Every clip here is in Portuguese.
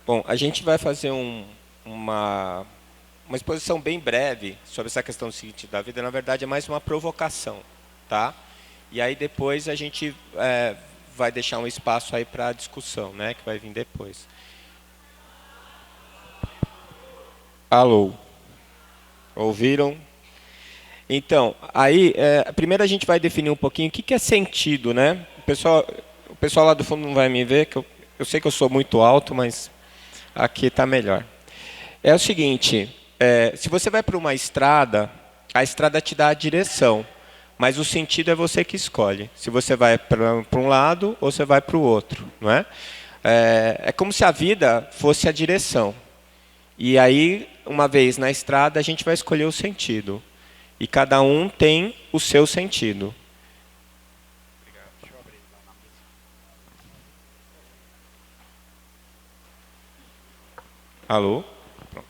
Bom, a gente vai fazer uma exposição bem breve sobre essa questão do sentido da vida. Na verdade, é mais uma provocação, tá? E aí depois a gente vai deixar um espaço aí para a discussão, né, que vai vir depois. Alô? Ouviram? Então, aí, primeiro a gente vai definir um pouquinho o que é sentido, né? O pessoal lá do fundo não vai me ver, que eu sei que eu sou muito alto, mas aqui está melhor. É o seguinte, se você vai para uma estrada, a estrada te dá a direção, mas o sentido é você que escolhe. Se você vai para um lado ou você vai para o outro, não é? É como se a vida fosse a direção. E aí, uma vez na estrada, a gente vai escolher o sentido. E cada um tem o seu sentido. Alô? Pronto.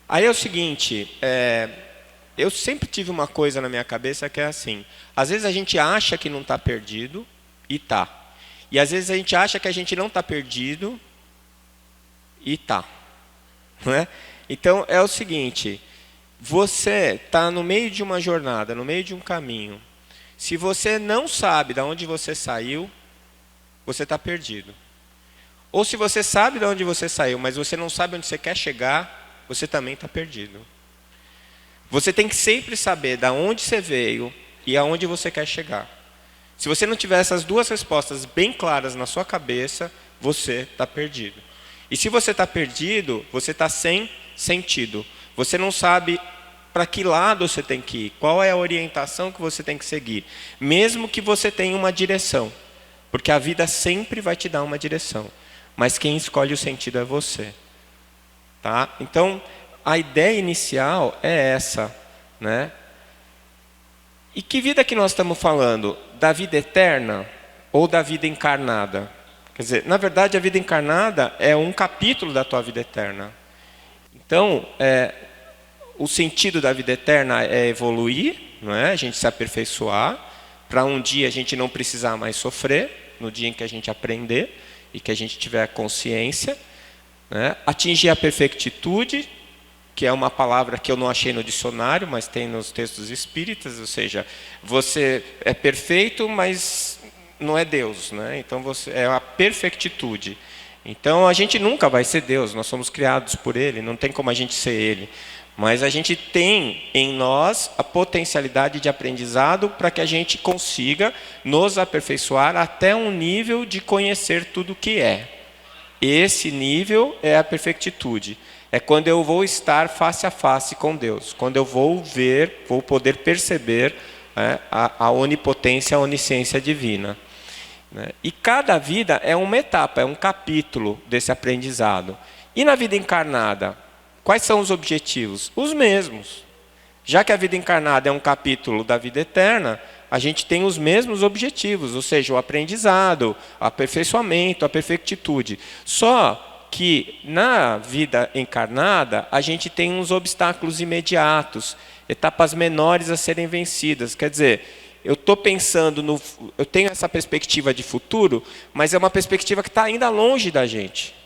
Aí é o seguinte, eu sempre tive uma coisa na minha cabeça que é assim, às vezes a gente acha que não está perdido, e está. E às vezes a gente acha que a gente não está perdido, e está. Não é? Então é o seguinte, você está no meio de uma jornada, no meio de um caminho. Se você não sabe de onde você saiu, você está perdido. Ou se você sabe de onde você saiu, mas você não sabe onde você quer chegar, você também está perdido. Você tem que sempre saber de onde você veio e aonde você quer chegar. Se você não tiver essas duas respostas bem claras na sua cabeça, você está perdido. E se você está perdido, você está sem sentido. Você não sabe para que lado você tem que ir, qual é a orientação que você tem que seguir, mesmo que você tenha uma direção, porque a vida sempre vai te dar uma direção, mas quem escolhe o sentido é você. Tá? Então, a ideia inicial é essa, né? E que vida que nós estamos falando? Da vida eterna ou da vida encarnada? Quer dizer, na verdade, a vida encarnada é um capítulo da tua vida eterna. Então, o sentido da vida eterna é evoluir, não é? A gente se aperfeiçoar, para um dia a gente não precisar mais sofrer, no dia em que a gente aprender e que a gente tiver consciência, né? Atingir a perfectitude, que é uma palavra que eu não achei no dicionário, mas tem nos textos espíritas, ou seja, você é perfeito, mas não é Deus, né? Então você é a perfectitude. Então a gente nunca vai ser Deus, nós somos criados por Ele, não tem como a gente ser Ele. Mas a gente tem em nós a potencialidade de aprendizado para que a gente consiga nos aperfeiçoar até um nível de conhecer tudo o que é. Esse nível é a perfectitude. É quando eu vou estar face a face com Deus. Quando eu vou ver, vou poder perceber a onipotência, a onisciência divina. E cada vida é uma etapa, é um capítulo desse aprendizado. E na vida encarnada, quais são os objetivos? Os mesmos. Já que a vida encarnada é um capítulo da vida eterna, a gente tem os mesmos objetivos, ou seja, o aprendizado, o aperfeiçoamento, a perfectitude. Só que na vida encarnada, a gente tem uns obstáculos imediatos, etapas menores a serem vencidas. Quer dizer, eu estou pensando, eu tenho essa perspectiva de futuro, mas é uma perspectiva que está ainda longe da gente.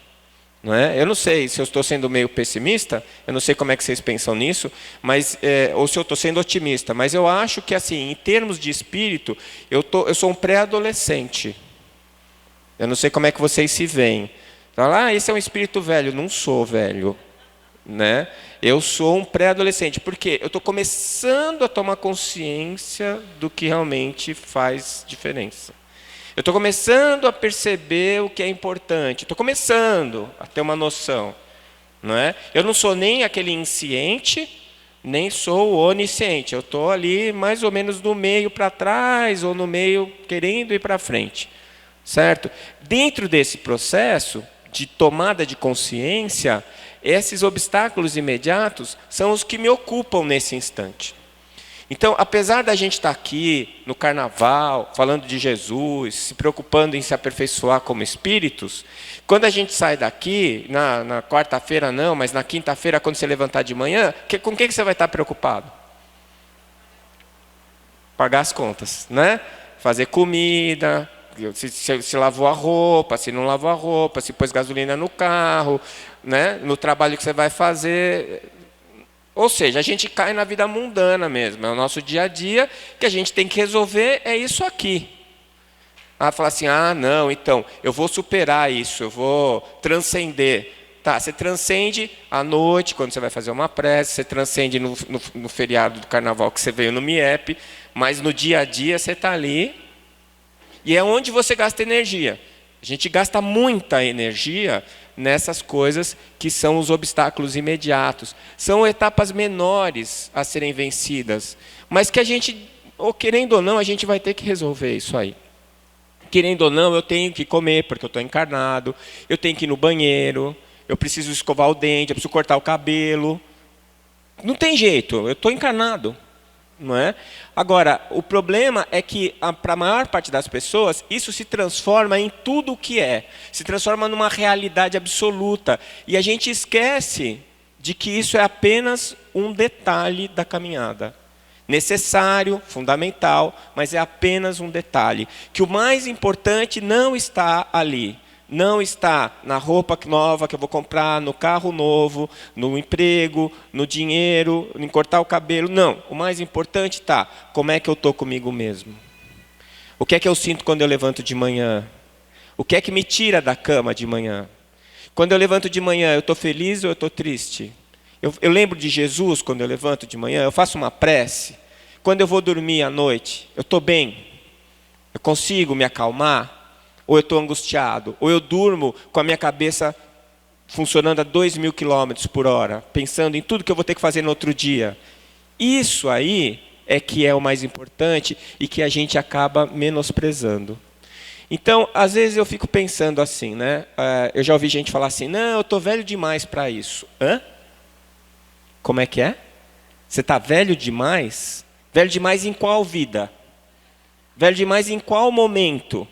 Não é? Eu não sei se eu estou sendo meio pessimista, eu não sei como é que vocês pensam nisso, mas, ou se eu estou sendo otimista, mas eu acho que, assim, em termos de espírito, eu sou um pré-adolescente. Eu não sei como é que vocês se veem. Fala, esse é um espírito velho. Não sou velho. Né? Eu sou um pré-adolescente, porque eu estou começando a tomar consciência do que realmente faz diferença. Eu estou começando a perceber o que é importante. Estou começando a ter uma noção. Não é? Eu não sou nem aquele insciente, nem sou o onisciente. Eu estou ali mais ou menos no meio para trás, ou no meio querendo ir para frente. Certo? Dentro desse processo de tomada de consciência, esses obstáculos imediatos são os que me ocupam nesse instante. Então, apesar da gente estar aqui no carnaval, falando de Jesus, se preocupando em se aperfeiçoar como espíritos, quando a gente sai daqui, na quarta-feira não, mas na quinta-feira, quando você levantar de manhã, com o que você vai estar preocupado? Pagar as contas, né? Fazer comida, Se lavou a roupa, se não lavou a roupa, se pôs gasolina no carro, né? No trabalho que você vai fazer. Ou seja, a gente cai na vida mundana mesmo. É o nosso dia a dia que a gente tem que resolver, é isso aqui. Falar assim, não, então, eu vou superar isso, eu vou transcender. Tá, você transcende à noite, quando você vai fazer uma prece, você transcende no feriado do carnaval que você veio no MIEP, mas no dia a dia você está ali, e é onde você gasta energia. A gente gasta muita energia nessas coisas que são os obstáculos imediatos. São etapas menores a serem vencidas, mas que a gente, ou querendo ou não, a gente vai ter que resolver isso aí. Querendo ou não, eu tenho que comer, porque eu estou encarnado, eu tenho que ir no banheiro, eu preciso escovar o dente, eu preciso cortar o cabelo. Não tem jeito, eu estou encarnado. Não é? Agora, o problema é que, para a maior parte das pessoas, isso se transforma em tudo o que é. Se transforma numa realidade absoluta. E a gente esquece de que isso é apenas um detalhe da caminhada. Necessário, fundamental, mas é apenas um detalhe. Que o mais importante não está ali. Não está na roupa nova que eu vou comprar, no carro novo, no emprego, no dinheiro, em cortar o cabelo. Não, o mais importante está, como é que eu estou comigo mesmo? O que é que eu sinto quando eu levanto de manhã? O que é que me tira da cama de manhã? Quando eu levanto de manhã, eu estou feliz ou eu estou triste? Eu lembro de Jesus quando eu levanto de manhã, eu faço uma prece. Quando eu vou dormir à noite, eu estou bem? Eu consigo me acalmar? Ou eu estou angustiado? Ou eu durmo com a minha cabeça funcionando a 2.000 km/h, pensando em tudo que eu vou ter que fazer no outro dia? Isso aí é que é o mais importante e que a gente acaba menosprezando. Então, às vezes eu fico pensando assim, né? Eu já ouvi gente falar assim, não, eu estou velho demais para isso. Hã? Como é que é? Você está velho demais? Velho demais em qual vida? Velho demais em qual momento?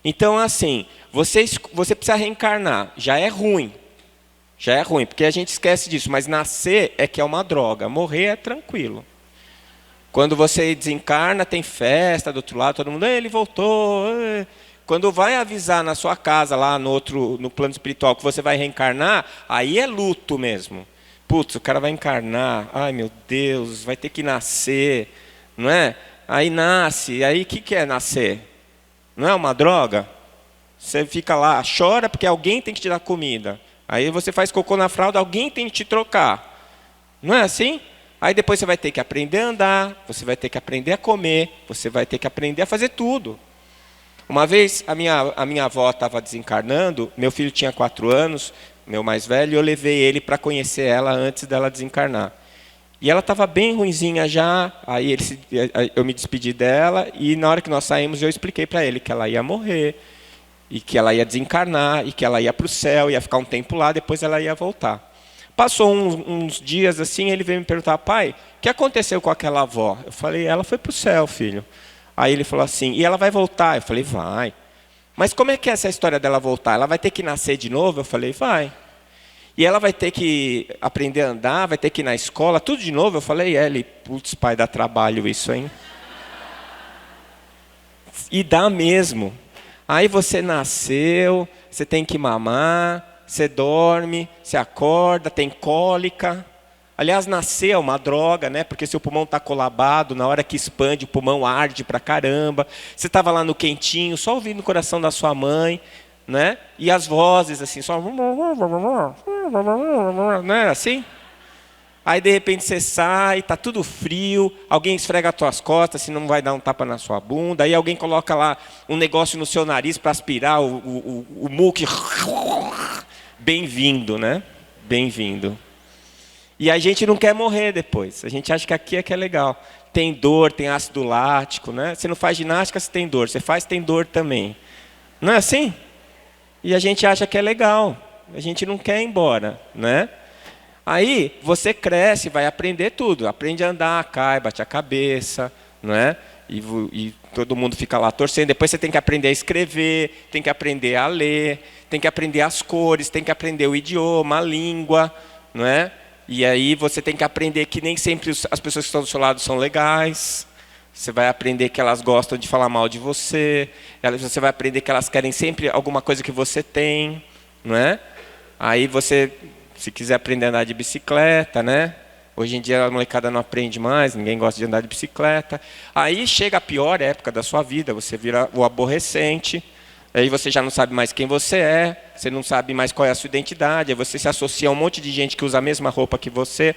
Então, assim, você precisa reencarnar. Já é ruim, porque a gente esquece disso. Mas nascer é que é uma droga, morrer é tranquilo. Quando você desencarna, tem festa do outro lado, todo mundo, ele voltou. Quando vai avisar na sua casa, lá no plano espiritual, que você vai reencarnar, aí é luto mesmo. Putz, o cara vai encarnar, ai meu Deus, vai ter que nascer, não é? Aí nasce, aí o que é nascer? Não é uma droga? Você fica lá, chora porque alguém tem que te dar comida. Aí você faz cocô na fralda, alguém tem que te trocar. Não é assim? Aí depois você vai ter que aprender a andar, você vai ter que aprender a comer, você vai ter que aprender a fazer tudo. Uma vez a minha avó estava desencarnando, meu filho tinha 4 anos, meu mais velho, e eu levei ele para conhecer ela antes dela desencarnar. E ela estava bem ruinzinha já, aí eu me despedi dela, e na hora que nós saímos eu expliquei para ele que ela ia morrer, e que ela ia desencarnar, e que ela ia para o céu, ia ficar um tempo lá, depois ela ia voltar. Passou uns dias assim, ele veio me perguntar, pai, o que aconteceu com aquela avó? Eu falei, ela foi para o céu, filho. Aí ele falou assim, e ela vai voltar? Eu falei, vai. Mas como é que é essa história dela voltar? Ela vai ter que nascer de novo? Eu falei, vai. E ela vai ter que aprender a andar, vai ter que ir na escola, tudo de novo? Eu falei, ele, putz, pai, dá trabalho isso, hein? E dá mesmo. Aí você nasceu, você tem que mamar, você dorme, você acorda, tem cólica. Aliás, nascer é uma droga, né? Porque seu pulmão está colabado, na hora que expande, o pulmão arde pra caramba. Você estava lá no quentinho, só ouvindo o coração da sua mãe, né? E as vozes assim, só... Não é assim? Aí de repente você sai, está tudo frio, alguém esfrega as tuas costas, se não vai dar um tapa na sua bunda, aí alguém coloca lá um negócio no seu nariz para aspirar o muque. Bem-vindo, né? Bem-vindo. E a gente não quer morrer depois, a gente acha que aqui é que é legal. Tem dor, tem ácido lático, né? Você não faz ginástica, você tem dor, você faz, tem dor também. Não é assim? E a gente acha que é legal, a gente não quer ir embora, né? Aí você cresce, vai aprender tudo, aprende a andar, cai, bate a cabeça, não é? E todo mundo fica lá torcendo. Depois você tem que aprender a escrever, tem que aprender a ler, tem que aprender as cores, tem que aprender o idioma, a língua, não é? E aí você tem que aprender que nem sempre as pessoas que estão do seu lado são legais, Você vai aprender que elas gostam de falar mal de você. Você vai aprender que elas querem sempre alguma coisa que você tem, não é? Aí você, se quiser aprender a andar de bicicleta, né? Hoje em dia a molecada não aprende mais, ninguém gosta de andar de bicicleta. Aí chega a pior época da sua vida, você vira o aborrecente. Aí você já não sabe mais quem você é, você não sabe mais qual é a sua identidade, aí você se associa a um monte de gente que usa a mesma roupa que você,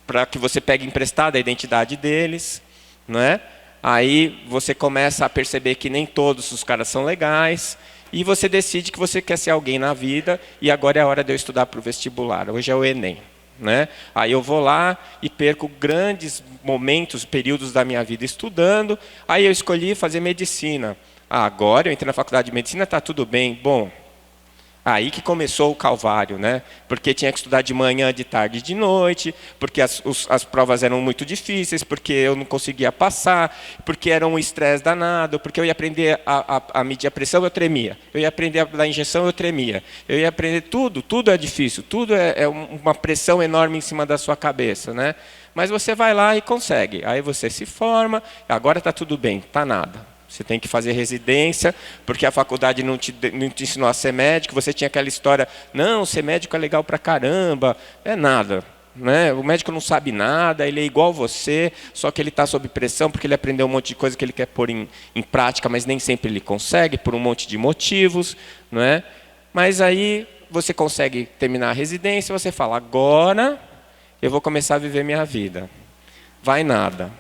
para que você pegue emprestada a identidade deles, não é? Aí você começa a perceber que nem todos os caras são legais, e você decide que você quer ser alguém na vida, e agora é a hora de eu estudar para o vestibular, hoje é o Enem. Né? Aí eu vou lá e perco grandes momentos, períodos da minha vida estudando, aí eu escolhi fazer medicina. Agora eu entrei na faculdade de medicina, está tudo bem. Bom, aí que começou o calvário, né? Porque tinha que estudar de manhã, de tarde e de noite, porque as provas eram muito difíceis, porque eu não conseguia passar, porque era um estresse danado, porque eu ia aprender a medir a pressão, eu tremia. Eu ia aprender a dar injeção, eu tremia. Eu ia aprender tudo é difícil, tudo é uma pressão enorme em cima da sua cabeça, né? Mas você vai lá e consegue. Aí você se forma, agora está tudo bem, está nada. Você tem que fazer residência, porque a faculdade não te ensinou a ser médico, você tinha aquela história, não, ser médico é legal pra caramba, é nada. Né? O médico não sabe nada, ele é igual você, só que ele está sob pressão, porque ele aprendeu um monte de coisa que ele quer pôr em prática, mas nem sempre ele consegue, por um monte de motivos. Não é? Mas aí você consegue terminar a residência, você fala, agora eu vou começar a viver minha vida. Vai nada.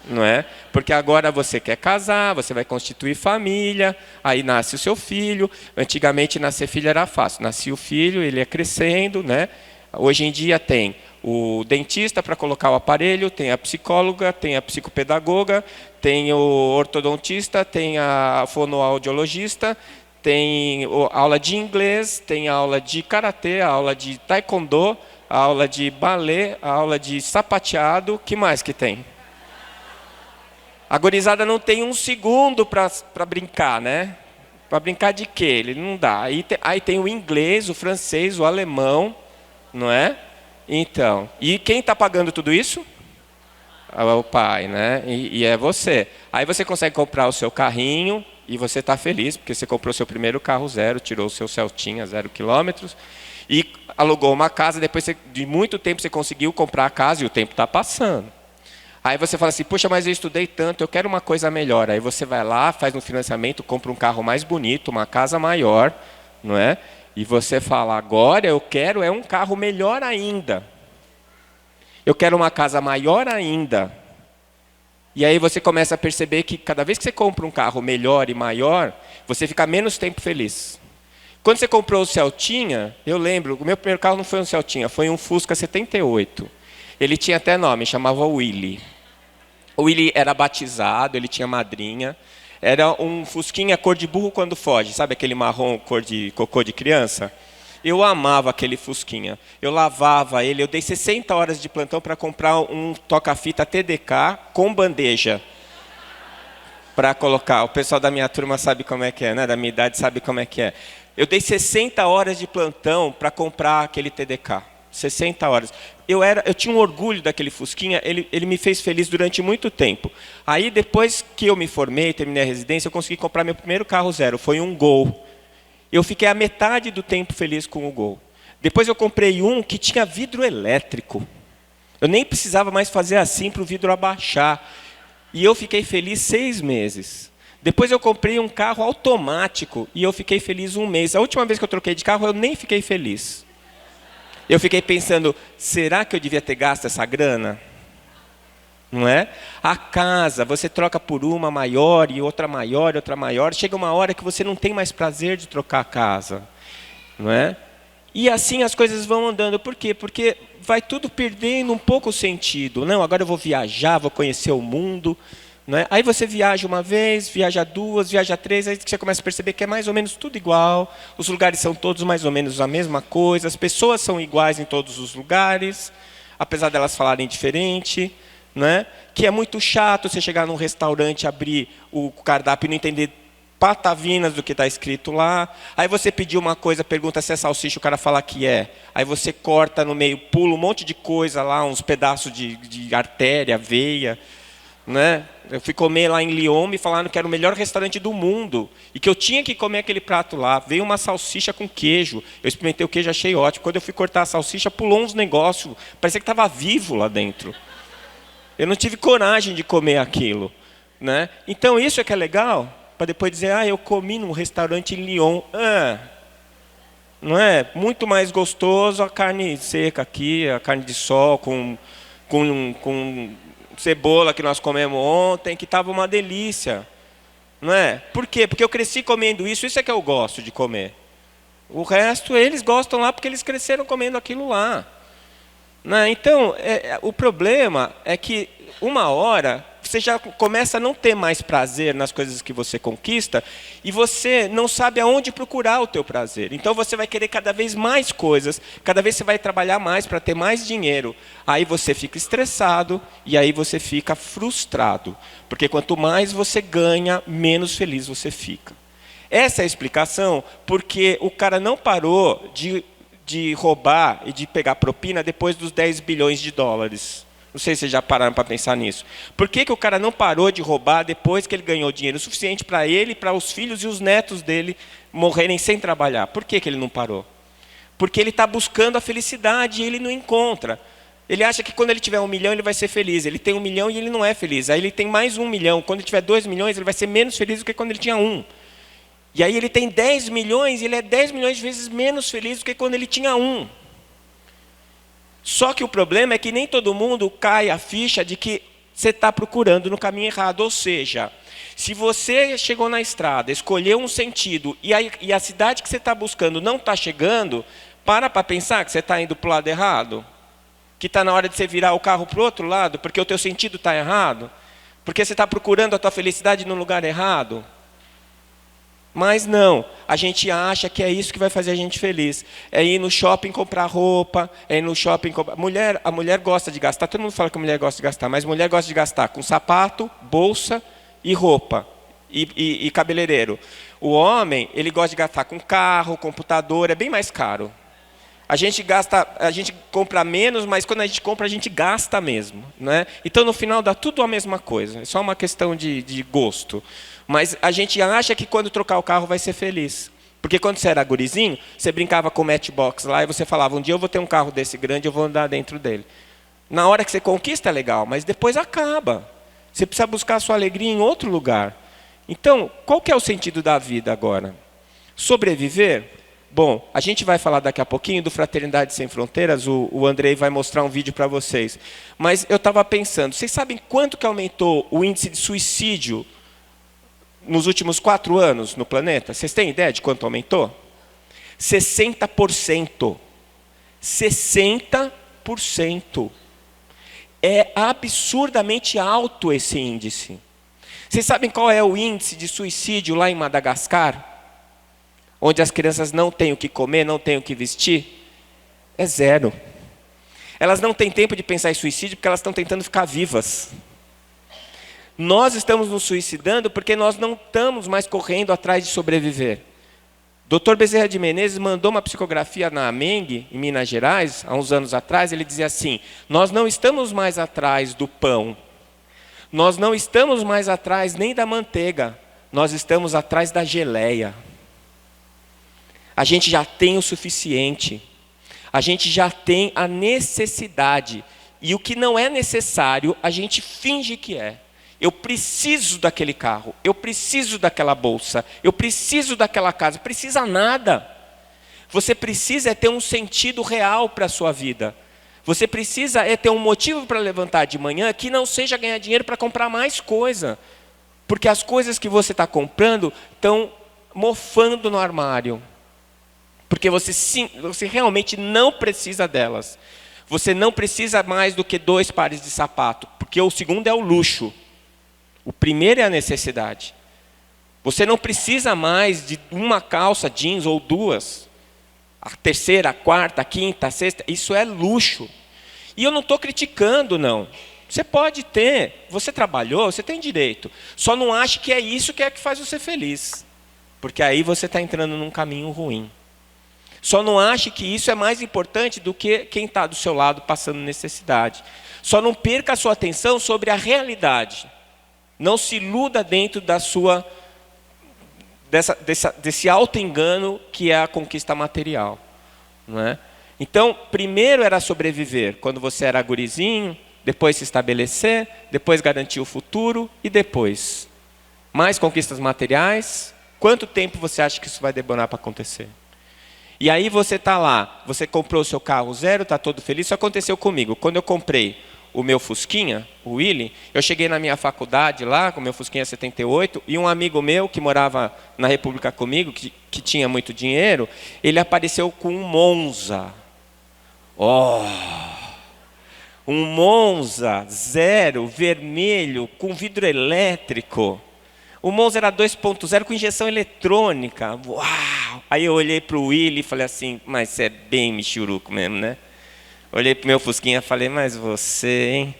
Não é? Porque agora você quer casar, você vai constituir família, aí nasce o seu filho. Antigamente nascer filho era fácil, nascia o filho, ele ia crescendo, né? Hoje em dia tem o dentista para colocar o aparelho, tem a psicóloga, tem a psicopedagoga, tem o ortodontista, tem a fonoaudiologista, tem aula de inglês, tem aula de karatê, aula de taekwondo, aula de balé, aula de sapateado, que mais que tem? A gurizada não tem um segundo para brincar, né? Para brincar de quê? Ele não dá. Aí tem o inglês, o francês, o alemão, não é? Então, e quem está pagando tudo isso? O pai, né? E é você. Aí você consegue comprar o seu carrinho e você está feliz, porque você comprou seu primeiro carro zero, tirou o seu Celtinha 0 quilômetros, e alugou uma casa, depois de muito tempo você conseguiu comprar a casa e o tempo está passando. Aí você fala assim, puxa, mas eu estudei tanto, eu quero uma coisa melhor. Aí você vai lá, faz um financiamento, compra um carro mais bonito, uma casa maior, não é? E você fala, agora eu quero um carro melhor ainda. Eu quero uma casa maior ainda. E aí você começa a perceber que cada vez que você compra um carro melhor e maior, você fica menos tempo feliz. Quando você comprou o Celtinha, eu lembro, o meu primeiro carro não foi um Celtinha, foi um Fusca 78. Ele tinha até nome, chamava Willy. O Willy era batizado, ele tinha madrinha. Era um fusquinha cor de burro quando foge. Sabe aquele marrom cor de cocô de criança? Eu amava aquele fusquinha. Eu lavava ele. Eu dei 60 horas de plantão para comprar um toca-fita TDK com bandeja. Para colocar. O pessoal da minha turma sabe como é que é, né? Da minha idade sabe como é que é. Eu dei 60 horas de plantão para comprar aquele TDK. 60 horas. Eu tinha um orgulho daquele fusquinha, ele me fez feliz durante muito tempo. Aí, depois que eu me formei, terminei a residência, eu consegui comprar meu primeiro carro zero, foi um Gol. Eu fiquei a metade do tempo feliz com o Gol. Depois eu comprei um que tinha vidro elétrico. Eu nem precisava mais fazer assim para o vidro abaixar. E eu fiquei feliz 6 meses. Depois eu comprei um carro automático e eu fiquei feliz 1 mês. A última vez que eu troquei de carro, eu nem fiquei feliz. Eu fiquei pensando, será que eu devia ter gasto essa grana? Não é? A casa, você troca por uma maior e outra maior e outra maior. Chega uma hora que você não tem mais prazer de trocar a casa. Não é? E assim as coisas vão andando. Por quê? Porque vai tudo perdendo um pouco o sentido. Não, agora eu vou viajar, vou conhecer o mundo. Não é? Aí você viaja uma vez, viaja 2, viaja 3, aí você começa a perceber que é mais ou menos tudo igual, os lugares são todos mais ou menos a mesma coisa, as pessoas são iguais em todos os lugares, apesar delas falarem diferente, né? Que é muito chato você chegar num restaurante, abrir o cardápio e não entender patavinas do que está escrito lá, aí você pedir uma coisa, pergunta se é salsicha, o cara fala que é, aí você corta no meio, pula um monte de coisa lá, uns pedaços de artéria, veia. né? Eu fui comer lá em Lyon, me falaram que era o melhor restaurante do mundo e que eu tinha que comer aquele prato lá. Veio uma salsicha com queijo. Eu experimentei o queijo, achei ótimo. Quando eu fui cortar a salsicha, pulou uns negócios. Parecia que estava vivo lá dentro. Eu não tive coragem de comer aquilo, né? Então isso é que é legal, para depois dizer, eu comi num restaurante em Lyon. Não é? Muito mais gostoso a carne seca aqui, a carne de sol com cebola que nós comemos ontem, que estava uma delícia. Não é? Por quê? Porque eu cresci comendo isso é que eu gosto de comer. O resto, eles gostam lá porque eles cresceram comendo aquilo lá. Não é? Então, o problema é que uma hora você já começa a não ter mais prazer nas coisas que você conquista e você não sabe aonde procurar o teu prazer. Então você vai querer cada vez mais coisas, cada vez você vai trabalhar mais para ter mais dinheiro. Aí você fica estressado e aí você fica frustrado. Porque quanto mais você ganha, menos feliz você fica. Essa é a explicação porque o cara não parou de roubar e de pegar propina depois dos 10 bilhões de dólares. Não sei se vocês já pararam para pensar nisso. Por que o cara não parou de roubar depois que ele ganhou dinheiro suficiente para ele, para os filhos e os netos dele morrerem sem trabalhar? Por que ele não parou? Porque ele está buscando a felicidade e ele não encontra. Ele acha que quando ele tiver 1 milhão ele vai ser feliz. Ele tem 1 milhão e ele não é feliz. Aí ele tem mais 1 milhão. Quando ele tiver 2 milhões ele vai ser menos feliz do que quando ele tinha 1. E aí ele tem 10 milhões e ele é 10 milhões de vezes menos feliz do que quando ele tinha 1. Só que o problema é que nem todo mundo cai a ficha de que você está procurando no caminho errado. Ou seja, se você chegou na estrada, escolheu um sentido e a cidade que você está buscando não está chegando, para pensar que você está indo para o lado errado. Que está na hora de você virar o carro para o outro lado, porque o teu sentido está errado. Porque você está procurando a tua felicidade no lugar errado. Mas não, a gente acha que é isso que vai fazer a gente feliz. É ir no shopping comprar roupa, é ir no shopping comprar... A mulher gosta de gastar, todo mundo fala que a mulher gosta de gastar, mas a mulher gosta de gastar com sapato, bolsa e roupa, e cabeleireiro. O homem, ele gosta de gastar com carro, computador, é bem mais caro. A gente compra menos, mas quando a gente gasta mesmo, né? Então no final dá tudo a mesma coisa, é só uma questão de gosto. Mas a gente acha que quando trocar o carro vai ser feliz. Porque quando você era gurizinho, você brincava com o Matchbox lá e você falava, um dia eu vou ter um carro desse grande, eu vou andar dentro dele. Na hora que você conquista é legal, mas depois acaba. Você precisa buscar a sua alegria em outro lugar. Então, qual que é o sentido da vida agora? Sobreviver? Bom, a gente vai falar daqui a pouquinho do Fraternidade Sem Fronteiras, o Andrei vai mostrar um vídeo para vocês. Mas eu estava pensando, vocês sabem quanto que aumentou o índice de suicídio nos últimos 4 anos no planeta? Vocês têm ideia de quanto aumentou? 60%. 60%. É absurdamente alto esse índice. Vocês sabem qual é o índice de suicídio lá em Madagascar? Onde as crianças não têm o que comer, não têm o que vestir? É 0. Elas não têm tempo de pensar em suicídio porque elas estão tentando ficar vivas. Nós estamos nos suicidando porque nós não estamos mais correndo atrás de sobreviver. Dr. Bezerra de Menezes mandou uma psicografia na AMENG, em Minas Gerais, há uns anos atrás. Ele dizia assim, nós não estamos mais atrás do pão. Nós não estamos mais atrás nem da manteiga. Nós estamos atrás da geleia. A gente já tem o suficiente. A gente já tem a necessidade. E o que não é necessário, a gente finge que é. Eu preciso daquele carro, eu preciso daquela bolsa, eu preciso daquela casa. Precisa nada. Você precisa ter um sentido real para a sua vida. Você precisa ter um motivo para levantar de manhã que não seja ganhar dinheiro para comprar mais coisa. Porque as coisas que você está comprando estão mofando no armário. Porque você realmente não precisa delas. Você não precisa mais do que 2 pares de sapato, porque o segundo é o luxo. O primeiro é a necessidade. Você não precisa mais de uma calça jeans ou 2. A terceira, a quarta, a quinta, a sexta, isso é luxo. E eu não estou criticando, não. Você pode ter, você trabalhou, você tem direito. Só não ache que é isso que faz você feliz. Porque aí você está entrando num caminho ruim. Só não ache que isso é mais importante do que quem está do seu lado passando necessidade. Só não perca a sua atenção sobre a realidade. Não se iluda dentro da sua desse auto-engano que é a conquista material, não é? Então, primeiro era sobreviver, quando você era gurizinho, depois se estabelecer, depois garantir o futuro e depois mais conquistas materiais. Quanto tempo você acha que isso vai demorar para acontecer? E aí você está lá, você comprou o seu carro zero, está todo feliz. Isso aconteceu comigo. Quando eu comprei o meu Fusquinha, o Willy, eu cheguei na minha faculdade lá, com o meu Fusquinha 78, e um amigo meu que morava na República comigo, que tinha muito dinheiro, ele apareceu com um Monza. Um Monza zero, vermelho, com vidro elétrico. O Monza era 2.0 com injeção eletrônica. Uau! Aí eu olhei para o Willy e falei assim, mas você é bem michuruco mesmo, né? Olhei para o meu Fusquinha e falei, mas você, hein?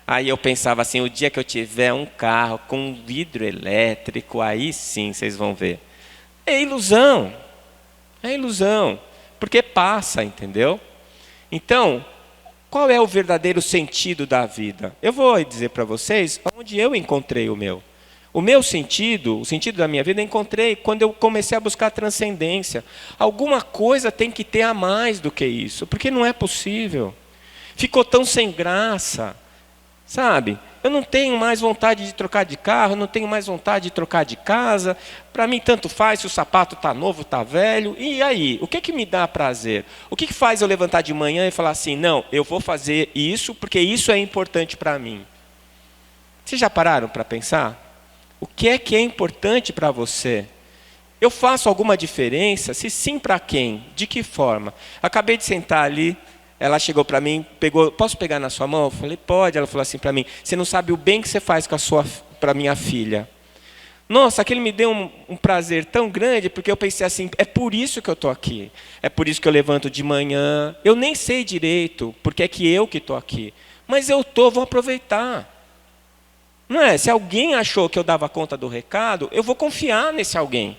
Aí eu pensava assim, o dia que eu tiver um carro com vidro elétrico, aí sim vocês vão ver. É ilusão, porque passa, entendeu? Então, qual é o verdadeiro sentido da vida? Eu vou dizer para vocês onde eu encontrei o meu. O meu sentido, o sentido da minha vida, eu encontrei quando eu comecei a buscar a transcendência. Alguma coisa tem que ter a mais do que isso, porque não é possível. Ficou tão sem graça, sabe? Eu não tenho mais vontade de trocar de carro, não tenho mais vontade de trocar de casa. Para mim, tanto faz se o sapato está novo, está velho. E aí, o que me dá prazer? O que faz eu levantar de manhã e falar assim, não, eu vou fazer isso porque isso é importante para mim? Vocês já pararam para pensar? O que é importante para você? Eu faço alguma diferença? Se sim, para quem? De que forma? Acabei de sentar ali, ela chegou para mim, pegou, posso pegar na sua mão? Eu falei, pode. Ela falou assim para mim, você não sabe o bem que você faz para minha filha. Nossa, aquilo me deu um prazer tão grande, porque eu pensei assim, é por isso que eu estou aqui. É por isso que eu levanto de manhã. Eu nem sei direito, porque é que eu que estou aqui. Mas eu estou, vou aproveitar. Não é? Se alguém achou que eu dava conta do recado, eu vou confiar nesse alguém.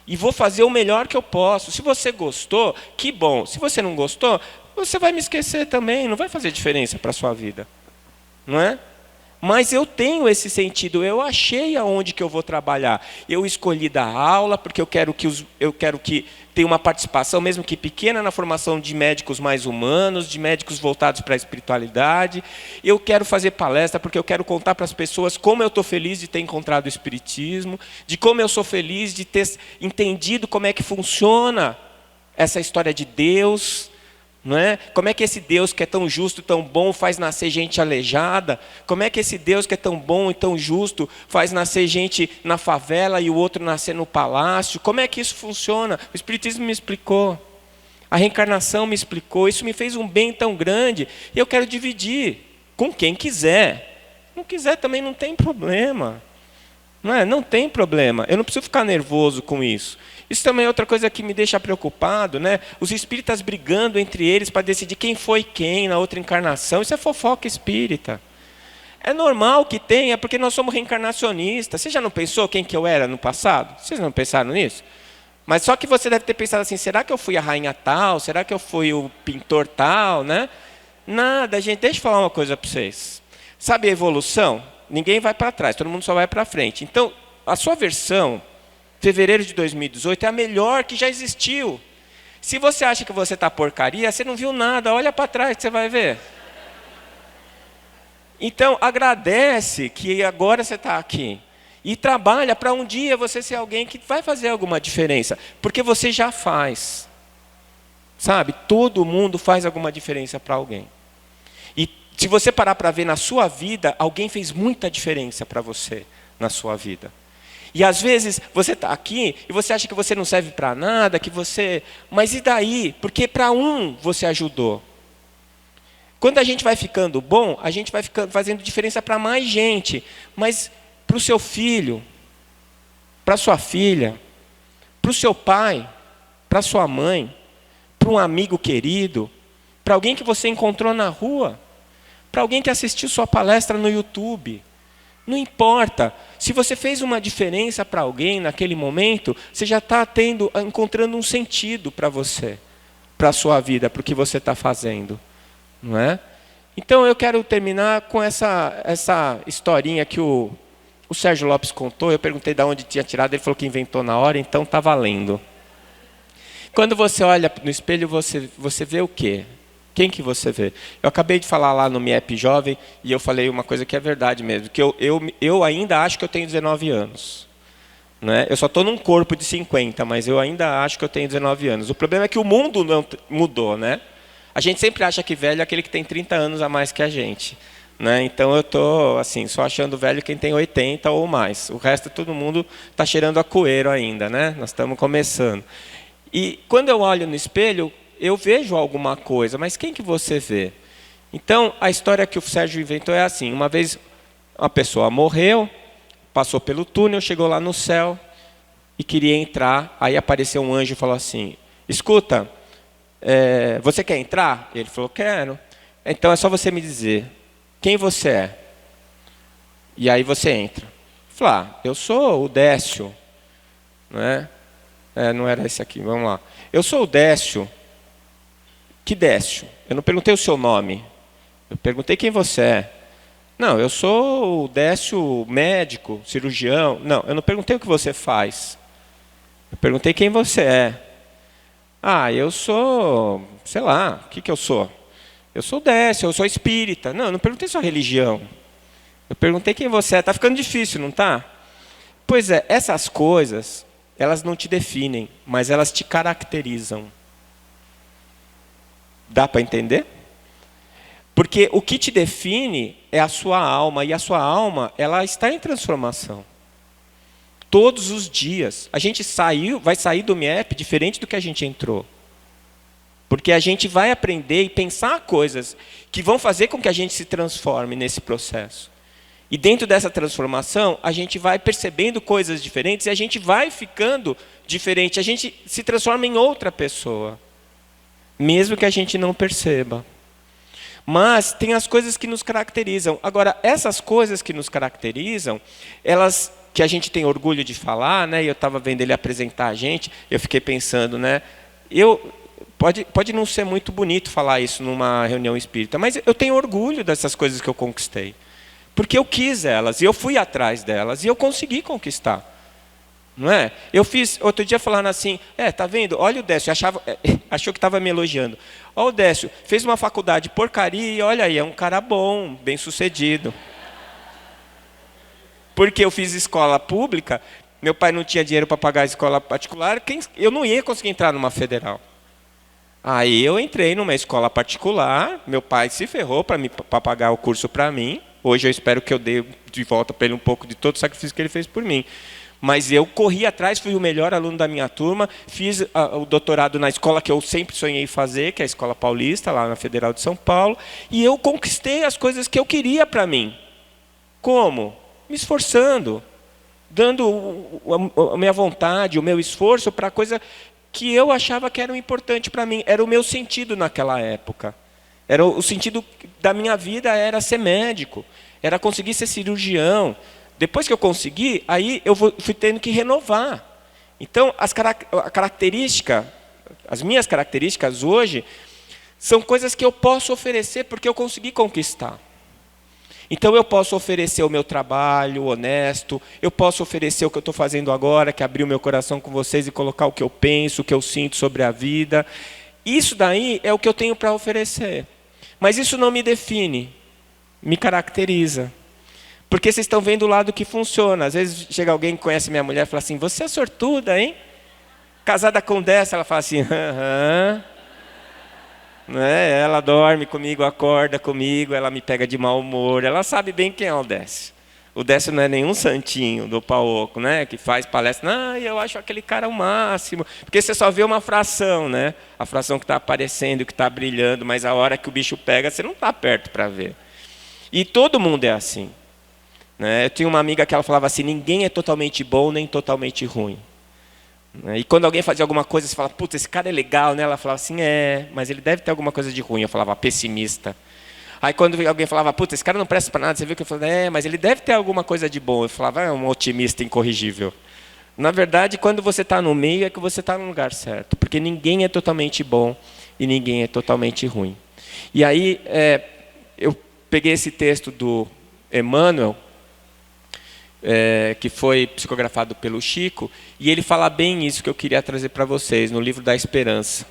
E vou fazer o melhor que eu posso. Se você gostou, que bom. Se você não gostou, você vai me esquecer também. Não vai fazer diferença para a sua vida. Não é? Mas eu tenho esse sentido. Eu achei aonde que eu vou trabalhar. Eu escolhi dar aula, porque eu quero que tenha uma participação, mesmo que pequena, na formação de médicos mais humanos, de médicos voltados para a espiritualidade. Eu quero fazer palestra, porque eu quero contar para as pessoas como eu estou feliz de ter encontrado o Espiritismo, de como eu sou feliz de ter entendido como é que funciona essa história de Deus. Não é? Como é que esse Deus que é tão justo, tão bom, faz nascer gente aleijada? Como é que esse Deus que é tão bom e tão justo faz nascer gente na favela e o outro nascer no palácio? Como é que isso funciona? O Espiritismo me explicou. A reencarnação me explicou. Isso me fez um bem tão grande. E eu quero dividir com quem quiser. Não quiser também não tem problema. Não é? Não tem problema. Eu não preciso ficar nervoso com isso. Isso também é outra coisa que me deixa preocupado, né? Os espíritas brigando entre eles para decidir quem foi quem na outra encarnação. Isso é fofoca espírita. É normal que tenha, porque nós somos reencarnacionistas. Você já não pensou quem que eu era no passado? Vocês não pensaram nisso? Mas só que você deve ter pensado assim, será que eu fui a rainha tal? Será que eu fui o pintor tal? Né? Nada, gente. Deixa eu falar uma coisa para vocês. Sabe a evolução? Ninguém vai para trás, todo mundo só vai para frente. Então, a sua versão, fevereiro de 2018, é a melhor que já existiu. Se você acha que você está porcaria, você não viu nada, olha para trás que você vai ver. Então, agradece que agora você está aqui. E trabalha para um dia você ser alguém que vai fazer alguma diferença. Porque você já faz. Sabe? Todo mundo faz alguma diferença para alguém. E se você parar para ver na sua vida, alguém fez muita diferença para você na sua vida. E às vezes você está aqui e você acha que você não serve para nada, que você... Mas e daí? Porque para um você ajudou. Quando a gente vai ficando bom, a gente vai fazendo diferença para mais gente. Mas para o seu filho, para a sua filha, para o seu pai, para a sua mãe, para um amigo querido, para alguém que você encontrou na rua, para alguém que assistiu sua palestra no YouTube. Não importa. Se você fez uma diferença para alguém naquele momento, você já está encontrando um sentido para você, para a sua vida, para o que você está fazendo. Não é? Então eu quero terminar com essa historinha que o O Sérgio Lopes contou, eu perguntei de onde tinha tirado, ele falou que inventou na hora, então está valendo. Quando você olha no espelho, você vê o quê? Quem que você vê? Eu acabei de falar lá no MIEP Jovem, e eu falei uma coisa que é verdade mesmo, que eu ainda acho que eu tenho 19 anos. Né? Eu só estou num corpo de 50, mas eu ainda acho que eu tenho 19 anos. O problema é que o mundo não mudou, né? A gente sempre acha que velho é aquele que tem 30 anos a mais que a gente. Né? Então eu estou assim, só achando velho quem tem 80 ou mais. O resto, todo mundo está cheirando a coeiro ainda. Né? Nós estamos começando. E quando eu olho no espelho, eu vejo alguma coisa, mas quem que você vê? Então, a história que o Sérgio inventou é assim, uma vez uma pessoa morreu, passou pelo túnel, chegou lá no céu e queria entrar, aí apareceu um anjo e falou assim, escuta, você quer entrar? Ele falou, quero. Então é só você me dizer, quem você é? E aí você entra. Falei, eu sou o Décio, né? Não era esse aqui, vamos lá. Eu sou o Décio. Que Décio? Eu não perguntei o seu nome. Eu perguntei quem você é. Não, eu sou o Décio médico, cirurgião. Não, eu não perguntei o que você faz. Eu perguntei quem você é. Eu sou, sei lá, o que eu sou? Eu sou o Décio, eu sou espírita. Não, eu não perguntei sua religião. Eu perguntei quem você é. Está ficando difícil, não está? Pois é, essas coisas, elas não te definem, mas elas te caracterizam. Dá para entender? Porque o que te define é a sua alma, e a sua alma, ela está em transformação. Todos os dias. A gente vai sair do MIEP diferente do que a gente entrou. Porque a gente vai aprender e pensar coisas que vão fazer com que a gente se transforme nesse processo. E dentro dessa transformação, a gente vai percebendo coisas diferentes e a gente vai ficando diferente. A gente se transforma em outra pessoa. Mesmo que a gente não perceba. Mas tem as coisas que nos caracterizam. Agora, essas coisas que nos caracterizam, elas que a gente tem orgulho de falar, né? Eu estava vendo ele apresentar a gente, eu fiquei pensando, né? Pode não ser muito bonito falar isso numa reunião espírita, mas eu tenho orgulho dessas coisas que eu conquistei. Porque eu quis elas, e eu fui atrás delas, e eu consegui conquistar. Não é? Eu fiz, outro dia falando assim, tá vendo? Olha o Décio, achou que estava me elogiando. Olha o Décio, fez uma faculdade porcaria e olha aí, é um cara bom, bem sucedido. Porque eu fiz escola pública, meu pai não tinha dinheiro para pagar a escola particular, eu não ia conseguir entrar numa federal. Aí eu entrei numa escola particular, meu pai se ferrou para pagar o curso para mim. Hoje eu espero que eu dê de volta para ele um pouco de todo o sacrifício que ele fez por mim. Mas eu corri atrás, fui o melhor aluno da minha turma, fiz o doutorado na escola que eu sempre sonhei fazer, que é a Escola Paulista, lá na Federal de São Paulo, e eu conquistei as coisas que eu queria para mim. Como? Me esforçando, dando a minha vontade, o meu esforço para a coisa que eu achava que era importante para mim. Era o meu sentido naquela época. Era o sentido da minha vida era ser médico, era conseguir ser cirurgião. Depois que eu consegui, aí eu fui tendo que renovar. Então, as minhas características hoje, são coisas que eu posso oferecer porque eu consegui conquistar. Então, eu posso oferecer o meu trabalho honesto, eu posso oferecer o que eu estou fazendo agora, que é abrir o meu coração com vocês e colocar o que eu penso, o que eu sinto sobre a vida. Isso daí é o que eu tenho para oferecer. Mas isso não me define, me caracteriza. Porque vocês estão vendo o lado que funciona. Às vezes chega alguém que conhece minha mulher e fala assim, você é sortuda, hein? Casada com dessa, ela fala assim, aham. Né? Ela dorme comigo, acorda comigo, ela me pega de mau humor. Ela sabe bem quem é o Décio. O Décio não é nenhum santinho do Paoco, né? Que faz palestra. Eu acho aquele cara o máximo. Porque você só vê uma fração, né? A fração que está aparecendo, que está brilhando, mas a hora que o bicho pega, você não está perto para ver. E todo mundo é assim. Eu tinha uma amiga que ela falava assim, ninguém é totalmente bom nem totalmente ruim. E quando alguém fazia alguma coisa, você fala, putz, esse cara é legal, né? Ela falava assim, mas ele deve ter alguma coisa de ruim. Eu falava, pessimista. Aí quando alguém falava, putz, esse cara não presta para nada, você viu que eu falava, mas ele deve ter alguma coisa de bom. Eu falava, é um otimista incorrigível. Na verdade, quando você está no meio, é que você está no lugar certo. Porque ninguém é totalmente bom e ninguém é totalmente ruim. E aí, eu peguei esse texto do Emmanuel, que foi psicografado pelo Chico, e ele fala bem isso que eu queria trazer para vocês, no livro da Esperança.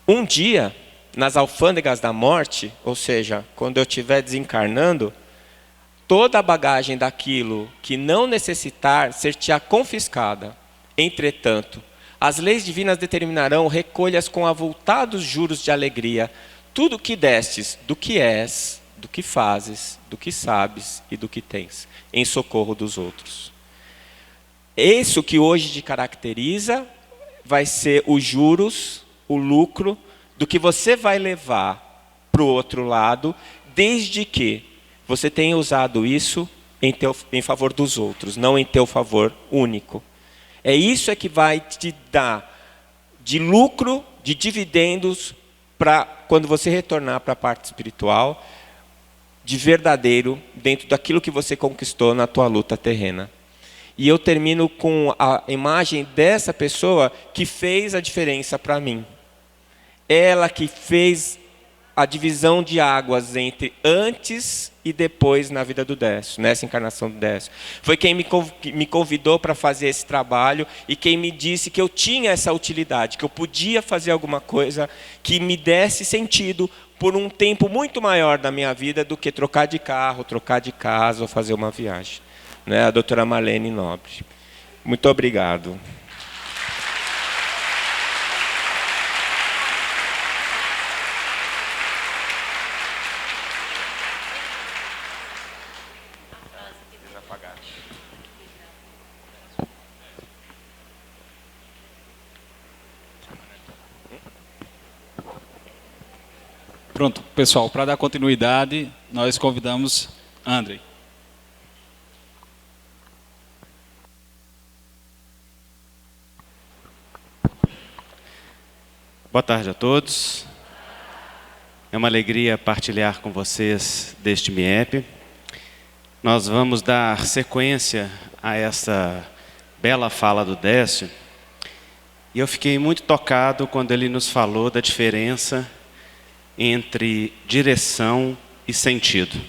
Um dia, nas alfândegas da morte, ou seja, quando eu estiver desencarnando, toda a bagagem daquilo que não necessitar ser-te-á confiscada. Entretanto, as leis divinas determinarão recolhas com avultados juros de alegria, tudo o que destes, do que és, do que fazes, do que sabes e do que tens, em socorro dos outros. Isso que hoje te caracteriza vai ser os juros, o lucro, do que você vai levar para o outro lado, desde que você tenha usado isso em favor dos outros, não em teu favor único. É isso que vai te dar de lucro, de dividendos, para quando você retornar para a parte espiritual, de verdadeiro, dentro daquilo que você conquistou na tua luta terrena. E eu termino com a imagem dessa pessoa que fez a diferença para mim. Ela que fez a divisão de águas entre antes e depois na vida do Décio, nessa encarnação do Décio. Foi quem me convidou para fazer esse trabalho e quem me disse que eu tinha essa utilidade, que eu podia fazer alguma coisa que me desse sentido por um tempo muito maior da minha vida do que trocar de carro, trocar de casa ou fazer uma viagem. Né? A doutora Marlene Nobre. Muito obrigado. Pronto, pessoal, para dar continuidade, nós convidamos André. Boa tarde a todos. É uma alegria partilhar com vocês deste MIEP. Nós vamos dar sequência a essa bela fala do Décio. E eu fiquei muito tocado quando ele nos falou da diferença entre direção e sentido.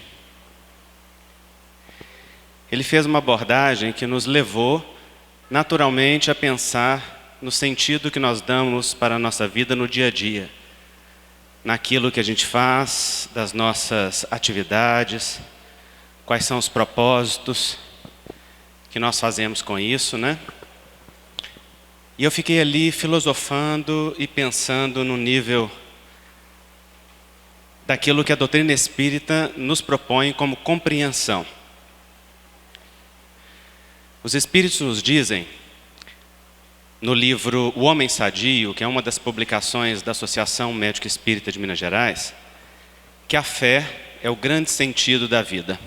Ele fez uma abordagem que nos levou naturalmente a pensar no sentido que nós damos para a nossa vida no dia a dia, naquilo que a gente faz, das nossas atividades, quais são os propósitos que nós fazemos com isso, né? E eu fiquei ali filosofando e pensando no nível daquilo que a doutrina espírita nos propõe como compreensão. Os espíritos nos dizem, no livro O Homem Sadio, que é uma das publicações da Associação Médica Espírita de Minas Gerais, que a fé é o grande sentido da vida.